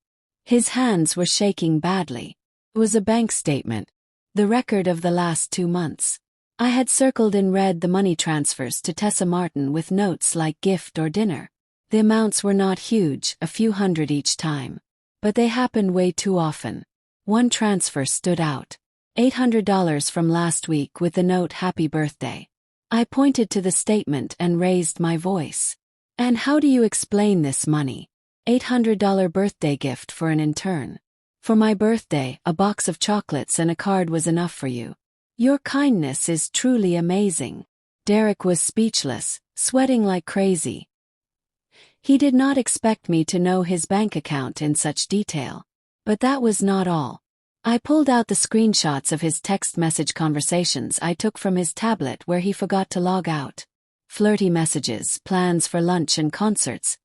His hands were shaking badly. It was a bank statement. The record of the last 2 months. I had circled in red the money transfers to Tessa Martin with notes like gift or dinner. The amounts were not huge, a few hundred each time. But they happened way too often. One transfer stood out. $800 from last week with the note "Happy Birthday." I pointed to the statement and raised my voice. "And how do you explain this money? $800 birthday gift for an intern. For my birthday, a box of chocolates and a card was enough for you. Your kindness is truly amazing." Derek was speechless, sweating like crazy. He did not expect me to know his bank account in such detail. But that was not all. I pulled out the screenshots of his text message conversations I took from his tablet where he forgot to log out. Flirty messages, plans for lunch and concerts,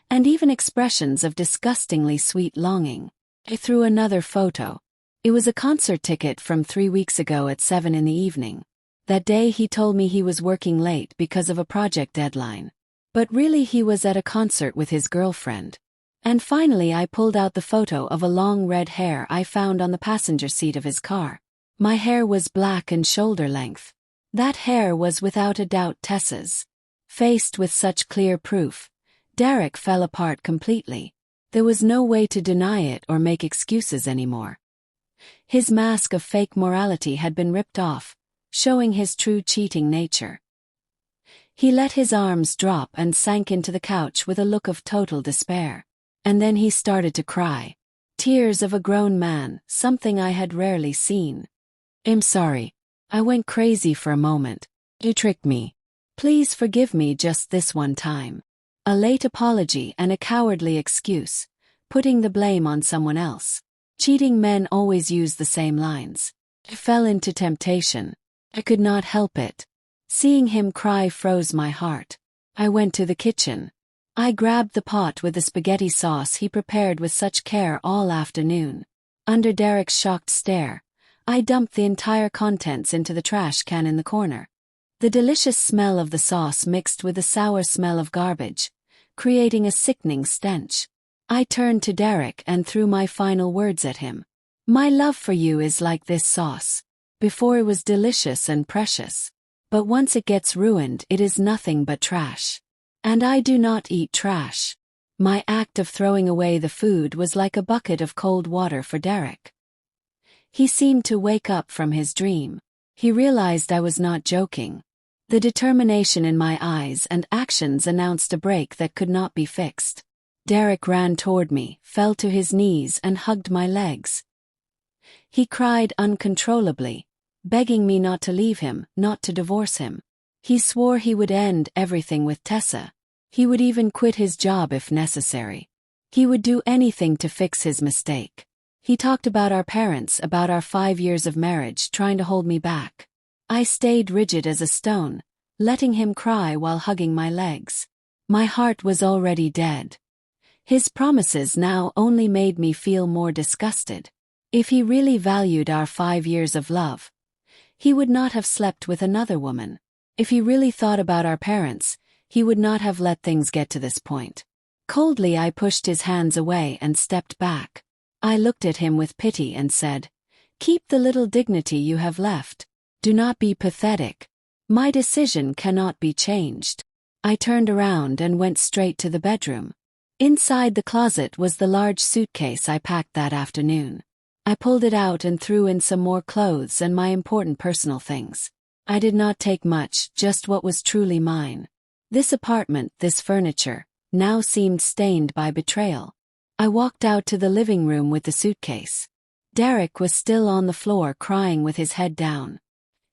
and even expressions of disgustingly sweet longing. I threw another photo. It was a concert ticket from 3 weeks ago at 7 in the evening. That day he told me he was working late because of a project deadline. But really he was at a concert with his girlfriend. And finally I pulled out the photo of a long red hair I found on the passenger seat of his car. My hair was black and shoulder length. That hair was without a doubt Tessa's. Faced with such clear proof, Derek fell apart completely. There was no way to deny it or make excuses anymore. His mask of fake morality had been ripped off, showing his true cheating nature. He let his arms drop and sank into the couch with a look of total despair. And then he started to cry. Tears of a grown man, something I had rarely seen. "I'm sorry. I went crazy for a moment. You tricked me. Please forgive me just this one time." A late apology and a cowardly excuse, putting the blame on someone else. Cheating men always use the same lines. I fell into temptation. I could not help it. Seeing him cry froze my heart. I went to the kitchen. I grabbed the pot with the spaghetti sauce he prepared with such care all afternoon. Under Derek's shocked stare, I dumped the entire contents into the trash can in the corner. The delicious smell of the sauce mixed with the sour smell of garbage, creating a sickening stench. I turned to Derek and threw my final words at him. "My love for you is like this sauce. Before it was delicious and precious. But once it gets ruined, it is nothing but trash. And I do not eat trash." My act of throwing away the food was like a bucket of cold water for Derek. He seemed to wake up from his dream. He realized I was not joking. The determination in my eyes and actions announced a break that could not be fixed. Derek ran toward me, fell to his knees and hugged my legs. He cried uncontrollably, begging me not to leave him, not to divorce him. He swore he would end everything with Tessa. He would even quit his job if necessary. He would do anything to fix his mistake. He talked about our parents, about our 5 years of marriage, trying to hold me back. I stayed rigid as a stone, letting him cry while hugging my legs. My heart was already dead. His promises now only made me feel more disgusted. If he really valued our 5 years of love, he would not have slept with another woman. If he really thought about our parents, he would not have let things get to this point. Coldly I pushed his hands away and stepped back. I looked at him with pity and said, "Keep the little dignity you have left. Do not be pathetic." My decision cannot be changed. I turned around and went straight to the bedroom. Inside the closet was the large suitcase I packed that afternoon. I pulled it out and threw in some more clothes and my important personal things. I did not take much, just what was truly mine. This apartment, this furniture, now seemed stained by betrayal. I walked out to the living room with the suitcase. Derek was still on the floor crying with his head down.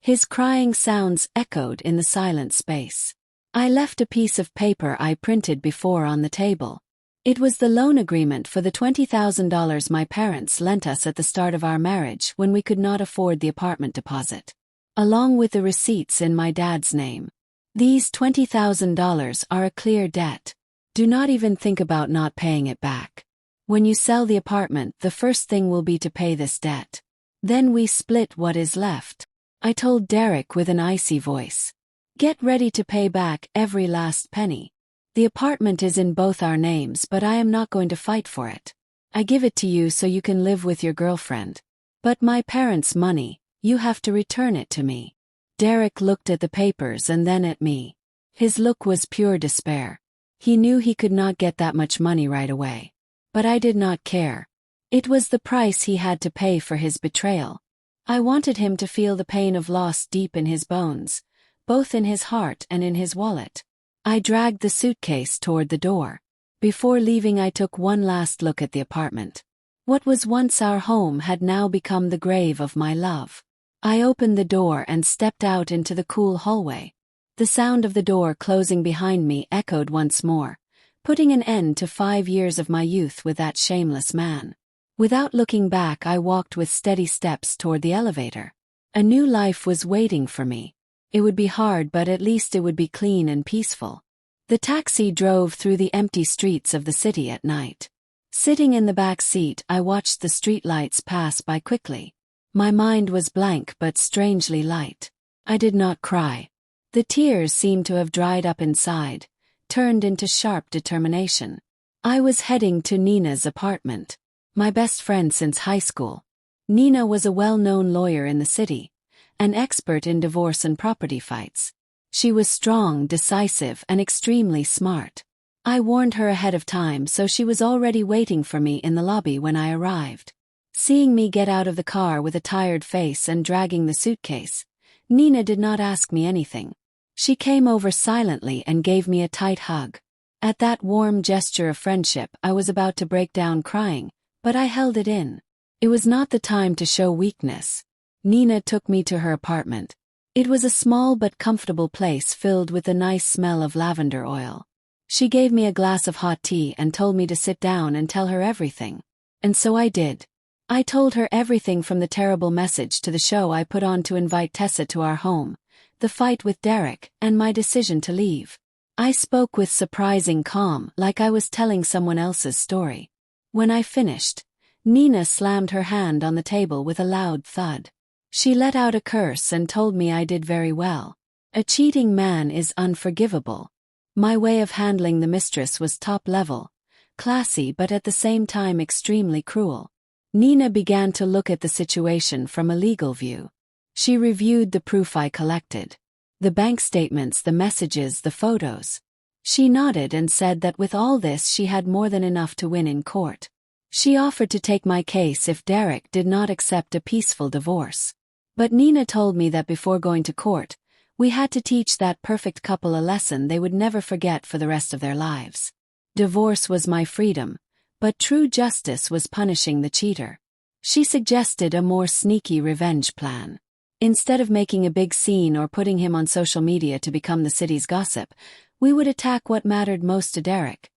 His crying sounds echoed in the silent space. I left a piece of paper I printed before on the table. It was the loan agreement for the $20,000 my parents lent us at the start of our marriage when we could not afford the apartment deposit, along with the receipts in my dad's name. These $20,000 are a clear debt. Do not even think about not paying it back. When you sell the apartment, the first thing will be to pay this debt. Then we split what is left. I told Derek with an icy voice. Get ready to pay back every last penny. The apartment is in both our names, but I am not going to fight for it. I give it to you so you can live with your girlfriend. But my parents' money, you have to return it to me. Derek looked at the papers and then at me. His look was pure despair. He knew he could not get that much money right away. But I did not care. It was the price he had to pay for his betrayal. I wanted him to feel the pain of loss deep in his bones, both in his heart and in his wallet. I dragged the suitcase toward the door. Before leaving, I took one last look at the apartment. What was once our home had now become the grave of my love. I opened the door and stepped out into the cool hallway. The sound of the door closing behind me echoed once more, putting an end to 5 years of my youth with that shameless man. Without looking back, I walked with steady steps toward the elevator. A new life was waiting for me. It would be hard, but at least it would be clean and peaceful. The taxi drove through the empty streets of the city at night. Sitting in the back seat, I watched the streetlights pass by quickly. My mind was blank but strangely light. I did not cry. The tears seemed to have dried up inside, turned into sharp determination. I was heading to Nina's apartment. My best friend since high school. Nina was a well-known lawyer in the city, an expert in divorce and property fights. She was strong, decisive, and extremely smart. I warned her ahead of time, so she was already waiting for me in the lobby when I arrived. Seeing me get out of the car with a tired face and dragging the suitcase, Nina did not ask me anything. She came over silently and gave me a tight hug. At that warm gesture of friendship, I was about to break down crying, but I held it in. It was not the time to show weakness. Nina took me to her apartment. It was a small but comfortable place filled with the nice smell of lavender oil. She gave me a glass of hot tea and told me to sit down and tell her everything. And so I did. I told her everything from the terrible message to the show I put on to invite Tessa to our home, the fight with Derek, and my decision to leave. I spoke with surprising calm, like I was telling someone else's story. When I finished, Nina slammed her hand on the table with a loud thud. She let out a curse and told me I did very well. A cheating man is unforgivable. My way of handling the mistress was top level, classy but at the same time extremely cruel. Nina began to look at the situation from a legal view. She reviewed the proof I collected. The bank statements, the messages, the photos. She nodded and said that with all this she had more than enough to win in court. She offered to take my case if Derek did not accept a peaceful divorce. But Nina told me that before going to court, we had to teach that perfect couple a lesson they would never forget for the rest of their lives. Divorce was my freedom, but true justice was punishing the cheater. She suggested a more sneaky revenge plan. Instead of making a big scene or putting him on social media to become the city's gossip, we would attack what mattered most to Derek: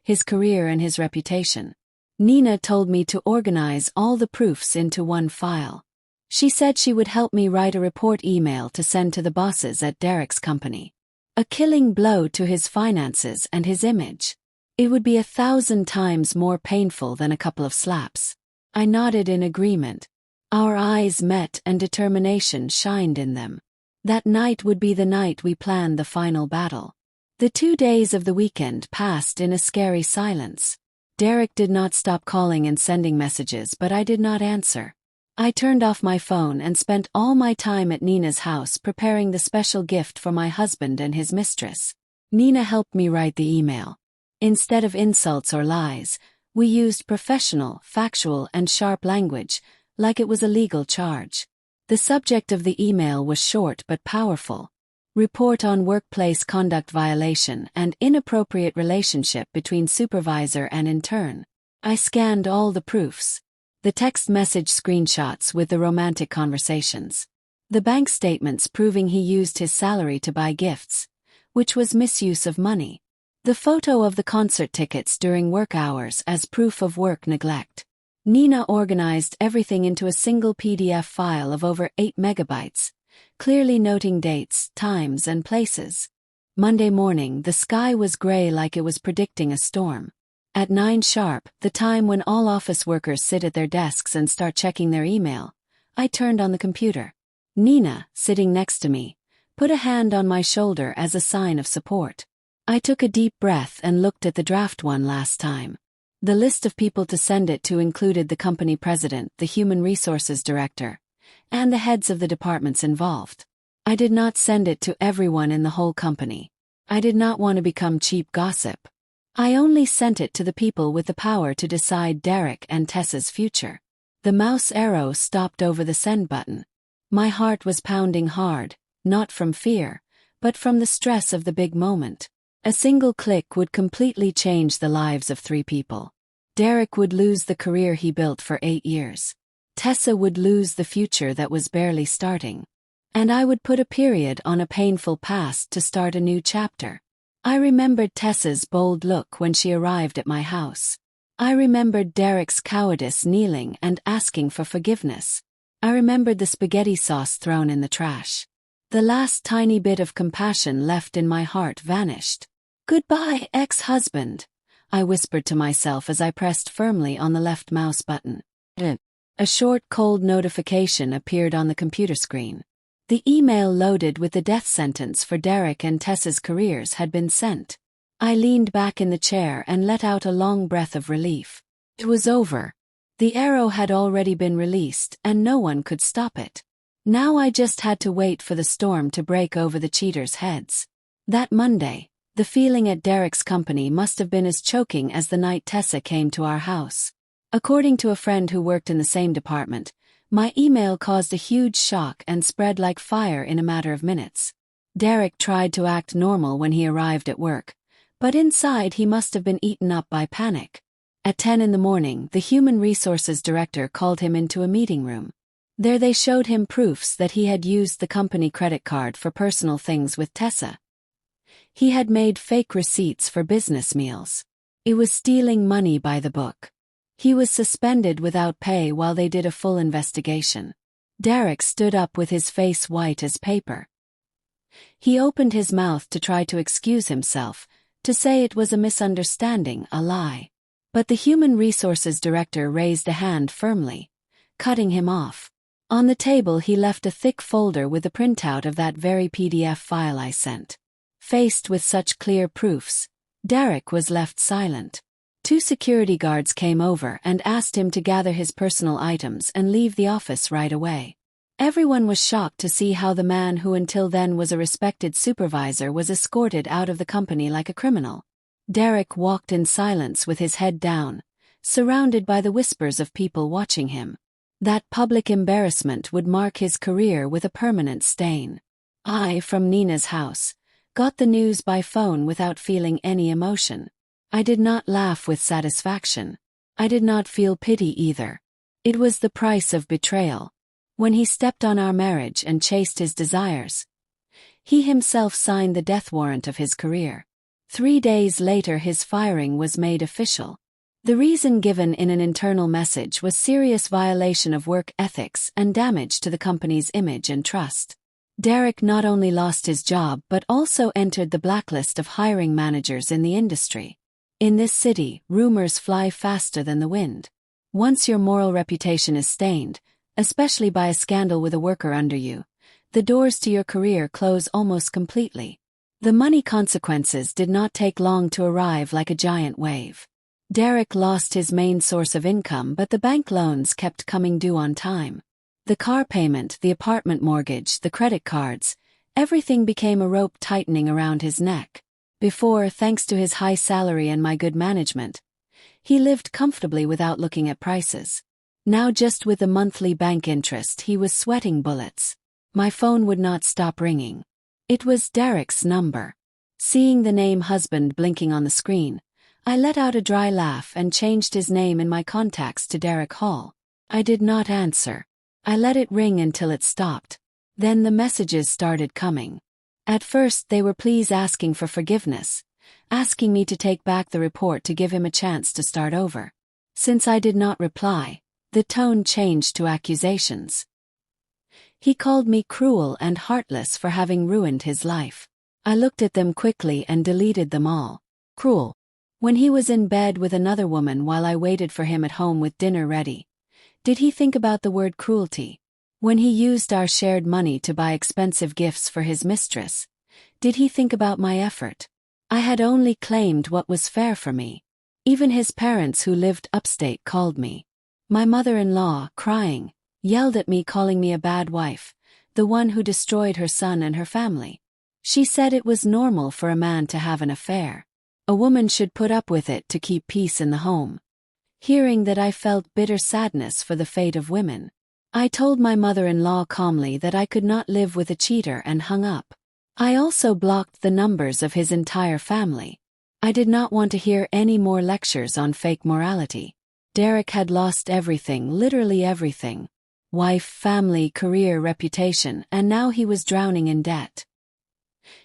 his career and his reputation. Nina told me to organize all the proofs into one file. She said she would help me write a report email to send to the bosses at Derek's company. A killing blow to his finances and his image. It would be 1,000 times more painful than a couple of slaps. I nodded in agreement. Our eyes met and determination shined in them. That night would be the night we planned the final battle. The 2 days of the weekend passed in a scary silence. Derek did not stop calling and sending messages, but I did not answer. I turned off my phone and spent all my time at Nina's house preparing the special gift for my husband and his mistress. Nina helped me write the email. Instead of insults or lies, we used professional, factual, and sharp language, like it was a legal charge. The subject of the email was short but powerful. Report on workplace conduct violation and inappropriate relationship between supervisor and intern. I scanned all the proofs. The text message screenshots with the romantic conversations. The bank statements proving he used his salary to buy gifts, which was misuse of money. The photo of the concert tickets during work hours as proof of work neglect. Nina organized everything into a single PDF file of over 8 megabytes, clearly noting dates, times, and places. Monday morning, the sky was gray like it was predicting a storm. At 9 sharp, the time when all office workers sit at their desks and start checking their email, I turned on the computer. Nina, sitting next to me, put a hand on my shoulder as a sign of support. I took a deep breath and looked at the draft one last time. The list of people to send it to included the company president, the human resources director, and the heads of the departments involved. I did not send it to everyone in the whole company. I did not want to become cheap gossip. I only sent it to the people with the power to decide Derek and Tessa's future. The mouse arrow stopped over the send button. My heart was pounding hard, not from fear, but from the stress of the big moment. A single click would completely change the lives of 3 people. Derek would lose the career he built for 8 years. Tessa would lose the future that was barely starting. And I would put a period on a painful past to start a new chapter. I remembered Tessa's bold look when she arrived at my house. I remembered Derek's cowardice kneeling and asking for forgiveness. I remembered the spaghetti sauce thrown in the trash. The last tiny bit of compassion left in my heart vanished. "Goodbye, ex-husband," I whispered to myself as I pressed firmly on the left mouse button. A short, cold notification appeared on the computer screen. The email loaded with the death sentence for Derek and Tessa's careers had been sent. I leaned back in the chair and let out a long breath of relief. It was over. The arrow had already been released, and no one could stop it. Now I just had to wait for the storm to break over the cheaters' heads. That Monday, the feeling at Derek's company must have been as choking as the night Tessa came to our house. According to a friend who worked in the same department, my email caused a huge shock and spread like fire in a matter of minutes. Derek tried to act normal when he arrived at work, but inside he must have been eaten up by panic. At 10 in the morning, the human resources director called him into a meeting room. There they showed him proofs that he had used the company credit card for personal things with Tessa. He had made fake receipts for business meals. It was stealing money by the book. He was suspended without pay while they did a full investigation. Derek stood up with his face white as paper. He opened his mouth to try to excuse himself, to say it was a misunderstanding, a lie. But the human resources director raised a hand firmly, cutting him off. On the table he left a thick folder with a printout of that very PDF file I sent. Faced with such clear proofs, Derek was left silent. 2 security guards came over and asked him to gather his personal items and leave the office right away. Everyone was shocked to see how the man who until then was a respected supervisor was escorted out of the company like a criminal. Derek walked in silence with his head down, surrounded by the whispers of people watching him. That public embarrassment would mark his career with a permanent stain. I, from Nina's house, got the news by phone without feeling any emotion. I did not laugh with satisfaction. I did not feel pity either. It was the price of betrayal. When he stepped on our marriage and chased his desires, he himself signed the death warrant of his career. 3 days later his firing was made official. The reason given in an internal message was serious violation of work ethics and damage to the company's image and trust. Derek not only lost his job but also entered the blacklist of hiring managers in the industry. In this city, rumors fly faster than the wind. Once your moral reputation is stained, especially by a scandal with a worker under you, the doors to your career close almost completely. The money consequences did not take long to arrive like a giant wave. Derek lost his main source of income, but the bank loans kept coming due on time. The car payment, the apartment mortgage, the credit cards, everything became a rope tightening around his neck. Before, thanks to his high salary and my good management, he lived comfortably without looking at prices. Now, just with the monthly bank interest, he was sweating bullets. My phone would not stop ringing. It was Derek's number. Seeing the name husband blinking on the screen, I let out a dry laugh and changed his name in my contacts to Derek Hall. I did not answer. I let it ring until it stopped. Then the messages started coming. At first they were pleas asking for forgiveness, asking me to take back the report to give him a chance to start over. Since I did not reply, the tone changed to accusations. He called me cruel and heartless for having ruined his life. I looked at them quickly and deleted them all. Cruel. When he was in bed with another woman while I waited for him at home with dinner ready, did he think about the word cruelty? When he used our shared money to buy expensive gifts for his mistress, did he think about my effort? I had only claimed what was fair for me. Even his parents who lived upstate called me. My mother-in-law, crying, yelled at me, calling me a bad wife, the one who destroyed her son and her family. She said it was normal for a man to have an affair. A woman should put up with it to keep peace in the home. Hearing that, I felt bitter sadness for the fate of women. I told my mother-in-law calmly that I could not live with a cheater and hung up. I also blocked the numbers of his entire family. I did not want to hear any more lectures on fake morality. Derek had lost everything, literally everything. Wife, family, career, reputation, and now he was drowning in debt.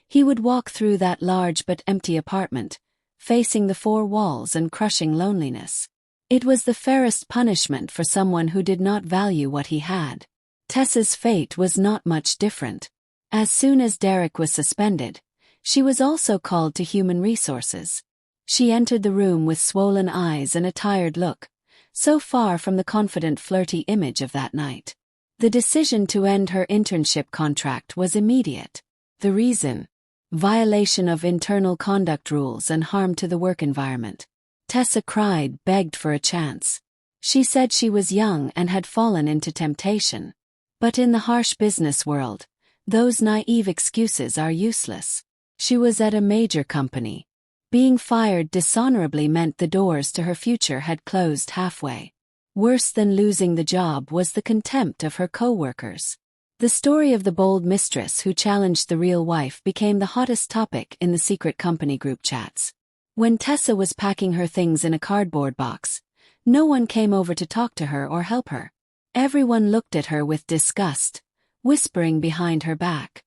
He would walk through that large but empty apartment, facing the four walls and crushing loneliness. It was the fairest punishment for someone who did not value what he had. Tessa's fate was not much different. As soon as Derek was suspended, she was also called to human resources. She entered the room with swollen eyes and a tired look, so far from the confident, flirty image of that night. The decision to end her internship contract was immediate. The reason? Violation of internal conduct rules and harm to the work environment. Tessa cried, begged for a chance. She said she was young and had fallen into temptation. But in the harsh business world, those naive excuses are useless. She was at a major company. Being fired dishonorably meant the doors to her future had closed halfway. Worse than losing the job was the contempt of her coworkers. The story of the bold mistress who challenged the real wife became the hottest topic in the secret company group chats. When Tessa was packing her things in a cardboard box, no one came over to talk to her or help her. Everyone looked at her with disgust, whispering behind her back.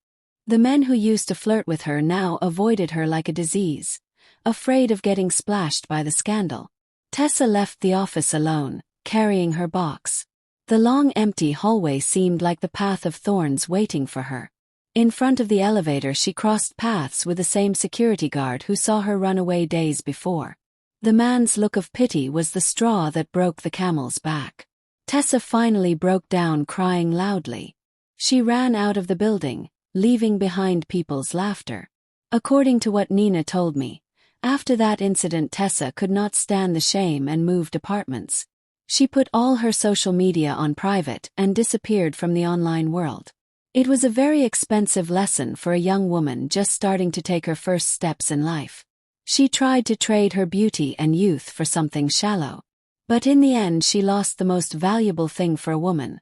The men who used to flirt with her now avoided her like a disease, afraid of getting splashed by the scandal. Tessa left the office alone, carrying her box. The long empty hallway seemed like the path of thorns waiting for her. In front of the elevator she crossed paths with the same security guard who saw her run away days before. The man's look of pity was the straw that broke the camel's back. Tessa finally broke down, crying loudly. She ran out of the building, leaving behind people's laughter. According to what Nina told me, after that incident Tessa could not stand the shame and moved apartments. She put all her social media on private and disappeared from the online world. It was a very expensive lesson for a young woman just starting to take her first steps in life. She tried to trade her beauty and youth for something shallow. But in the end she lost the most valuable thing for a woman,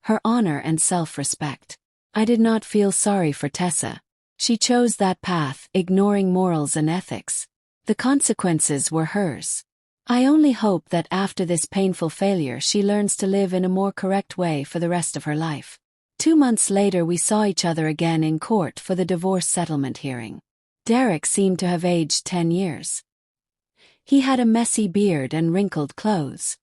her honor and self-respect. I did not feel sorry for Tessa. She chose that path, ignoring morals and ethics. The consequences were hers. I only hope that after this painful failure she learns to live in a more correct way for the rest of her life. 2 months later we saw each other again in court for the divorce settlement hearing. Derek seemed to have aged 10 years. He had a messy beard and wrinkled clothes.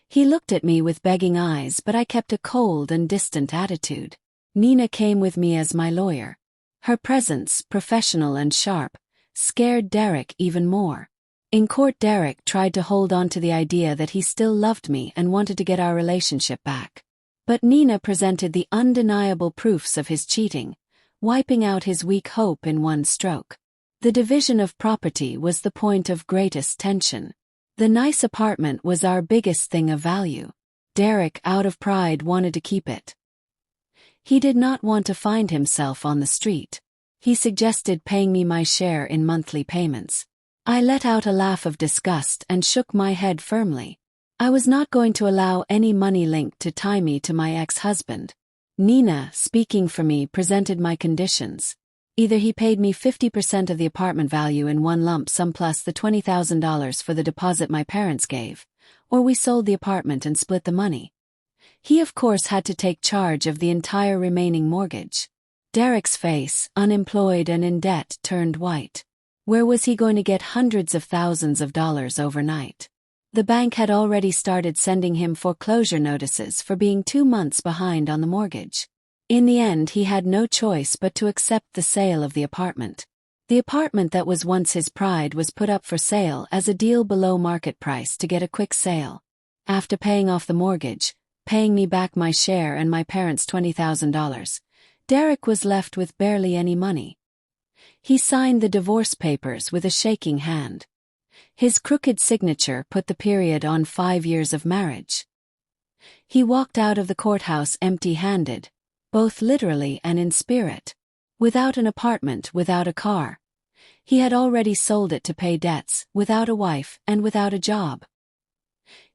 He looked at me with begging eyes, but I kept a cold and distant attitude. Nina came with me as my lawyer. Her presence, professional and sharp, scared Derek even more. In court Derek tried to hold on to the idea that he still loved me and wanted to get our relationship back. But Nina presented the undeniable proofs of his cheating, wiping out his weak hope in one stroke. The division of property was the point of greatest tension. The nice apartment was our biggest thing of value. Derek, out of pride, wanted to keep it. He did not want to find himself on the street. He suggested paying me my share in monthly payments. I let out a laugh of disgust and shook my head firmly. I was not going to allow any money link to tie me to my ex-husband. Nina, speaking for me, presented my conditions. Either he paid me 50% of the apartment value in one lump sum plus the $20,000 for the deposit my parents gave, or we sold the apartment and split the money. He of course had to take charge of the entire remaining mortgage. Derek's face, unemployed and in debt, turned white. Where was he going to get hundreds of thousands of dollars overnight? The bank had already started sending him foreclosure notices for being 2 months behind on the mortgage. In the end, he had no choice but to accept the sale of the apartment. The apartment that was once his pride was put up for sale as a deal below market price to get a quick sale. After paying off the mortgage, paying me back my share and my parents' $20,000, Derek was left with barely any money. He signed the divorce papers with a shaking hand. His crooked signature put the period on 5 years of marriage. He walked out of the courthouse empty-handed, both literally and in spirit. Without an apartment, without a car. He had already sold it to pay debts, without a wife, and without a job.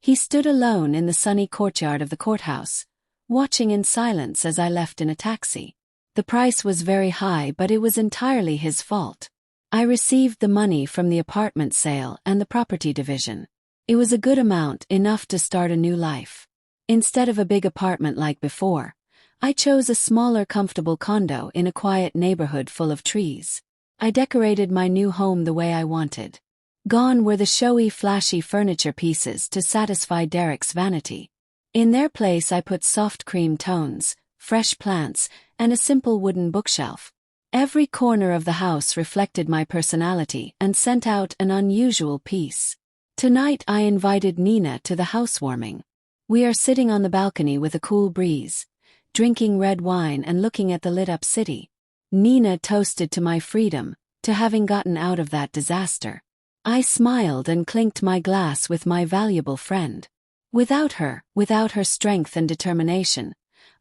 He stood alone in the sunny courtyard of the courthouse, watching in silence as I left in a taxi. The price was very high, but it was entirely his fault. I received the money from the apartment sale and the property division. It was a good amount, enough to start a new life. Instead of a big apartment like before, I chose a smaller, comfortable condo in a quiet neighborhood full of trees. I decorated my new home the way I wanted. Gone were the showy, flashy furniture pieces to satisfy Derek's vanity. In their place I put soft cream tones, fresh plants, and a simple wooden bookshelf. Every corner of the house reflected my personality and sent out an unusual peace. Tonight I invited Nina to the housewarming. We are sitting on the balcony with a cool breeze, drinking red wine and looking at the lit-up city. Nina toasted to my freedom, to having gotten out of that disaster. I smiled and clinked my glass with my valuable friend. Without her strength and determination,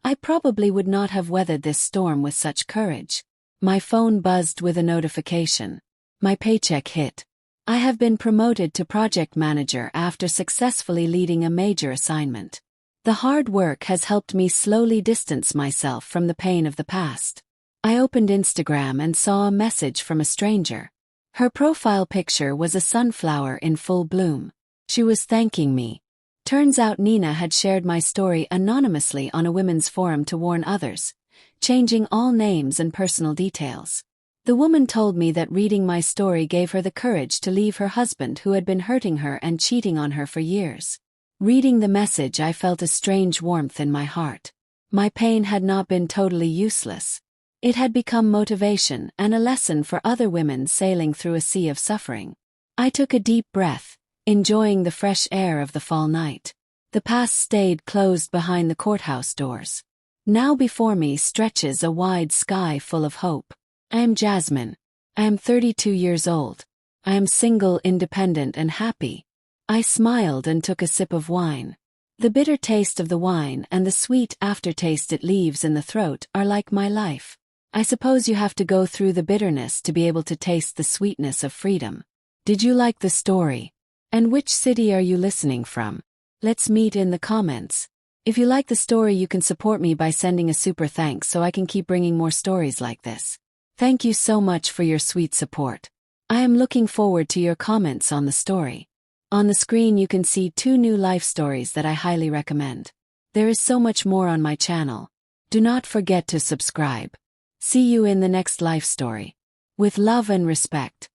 I probably would not have weathered this storm with such courage. My phone buzzed with a notification. My paycheck hit. I have been promoted to project manager after successfully leading a major assignment. The hard work has helped me slowly distance myself from the pain of the past. I opened Instagram and saw a message from a stranger. Her profile picture was a sunflower in full bloom. She was thanking me. Turns out Nina had shared my story anonymously on a women's forum to warn others, changing all names and personal details. The woman told me that reading my story gave her the courage to leave her husband who had been hurting her and cheating on her for years. Reading the message, I felt a strange warmth in my heart. My pain had not been totally useless. It had become motivation and a lesson for other women sailing through a sea of suffering. I took a deep breath, enjoying the fresh air of the fall night. The past stayed closed behind the courthouse doors. Now before me stretches a wide sky full of hope. I am Jasmine. I am 32 years old. I am single, independent, and happy. I smiled and took a sip of wine. The bitter taste of the wine and the sweet aftertaste it leaves in the throat are like my life. I suppose you have to go through the bitterness to be able to taste the sweetness of freedom. Did you like the story? And which city are you listening from? Let's meet in the comments. If you like the story, you can support me by sending a super thanks so I can keep bringing more stories like this. Thank you so much for your sweet support. I am looking forward to your comments on the story. On the screen you can see 2 new life stories that I highly recommend. There is so much more on my channel. Do not forget to subscribe. See you in the next life story. With love and respect.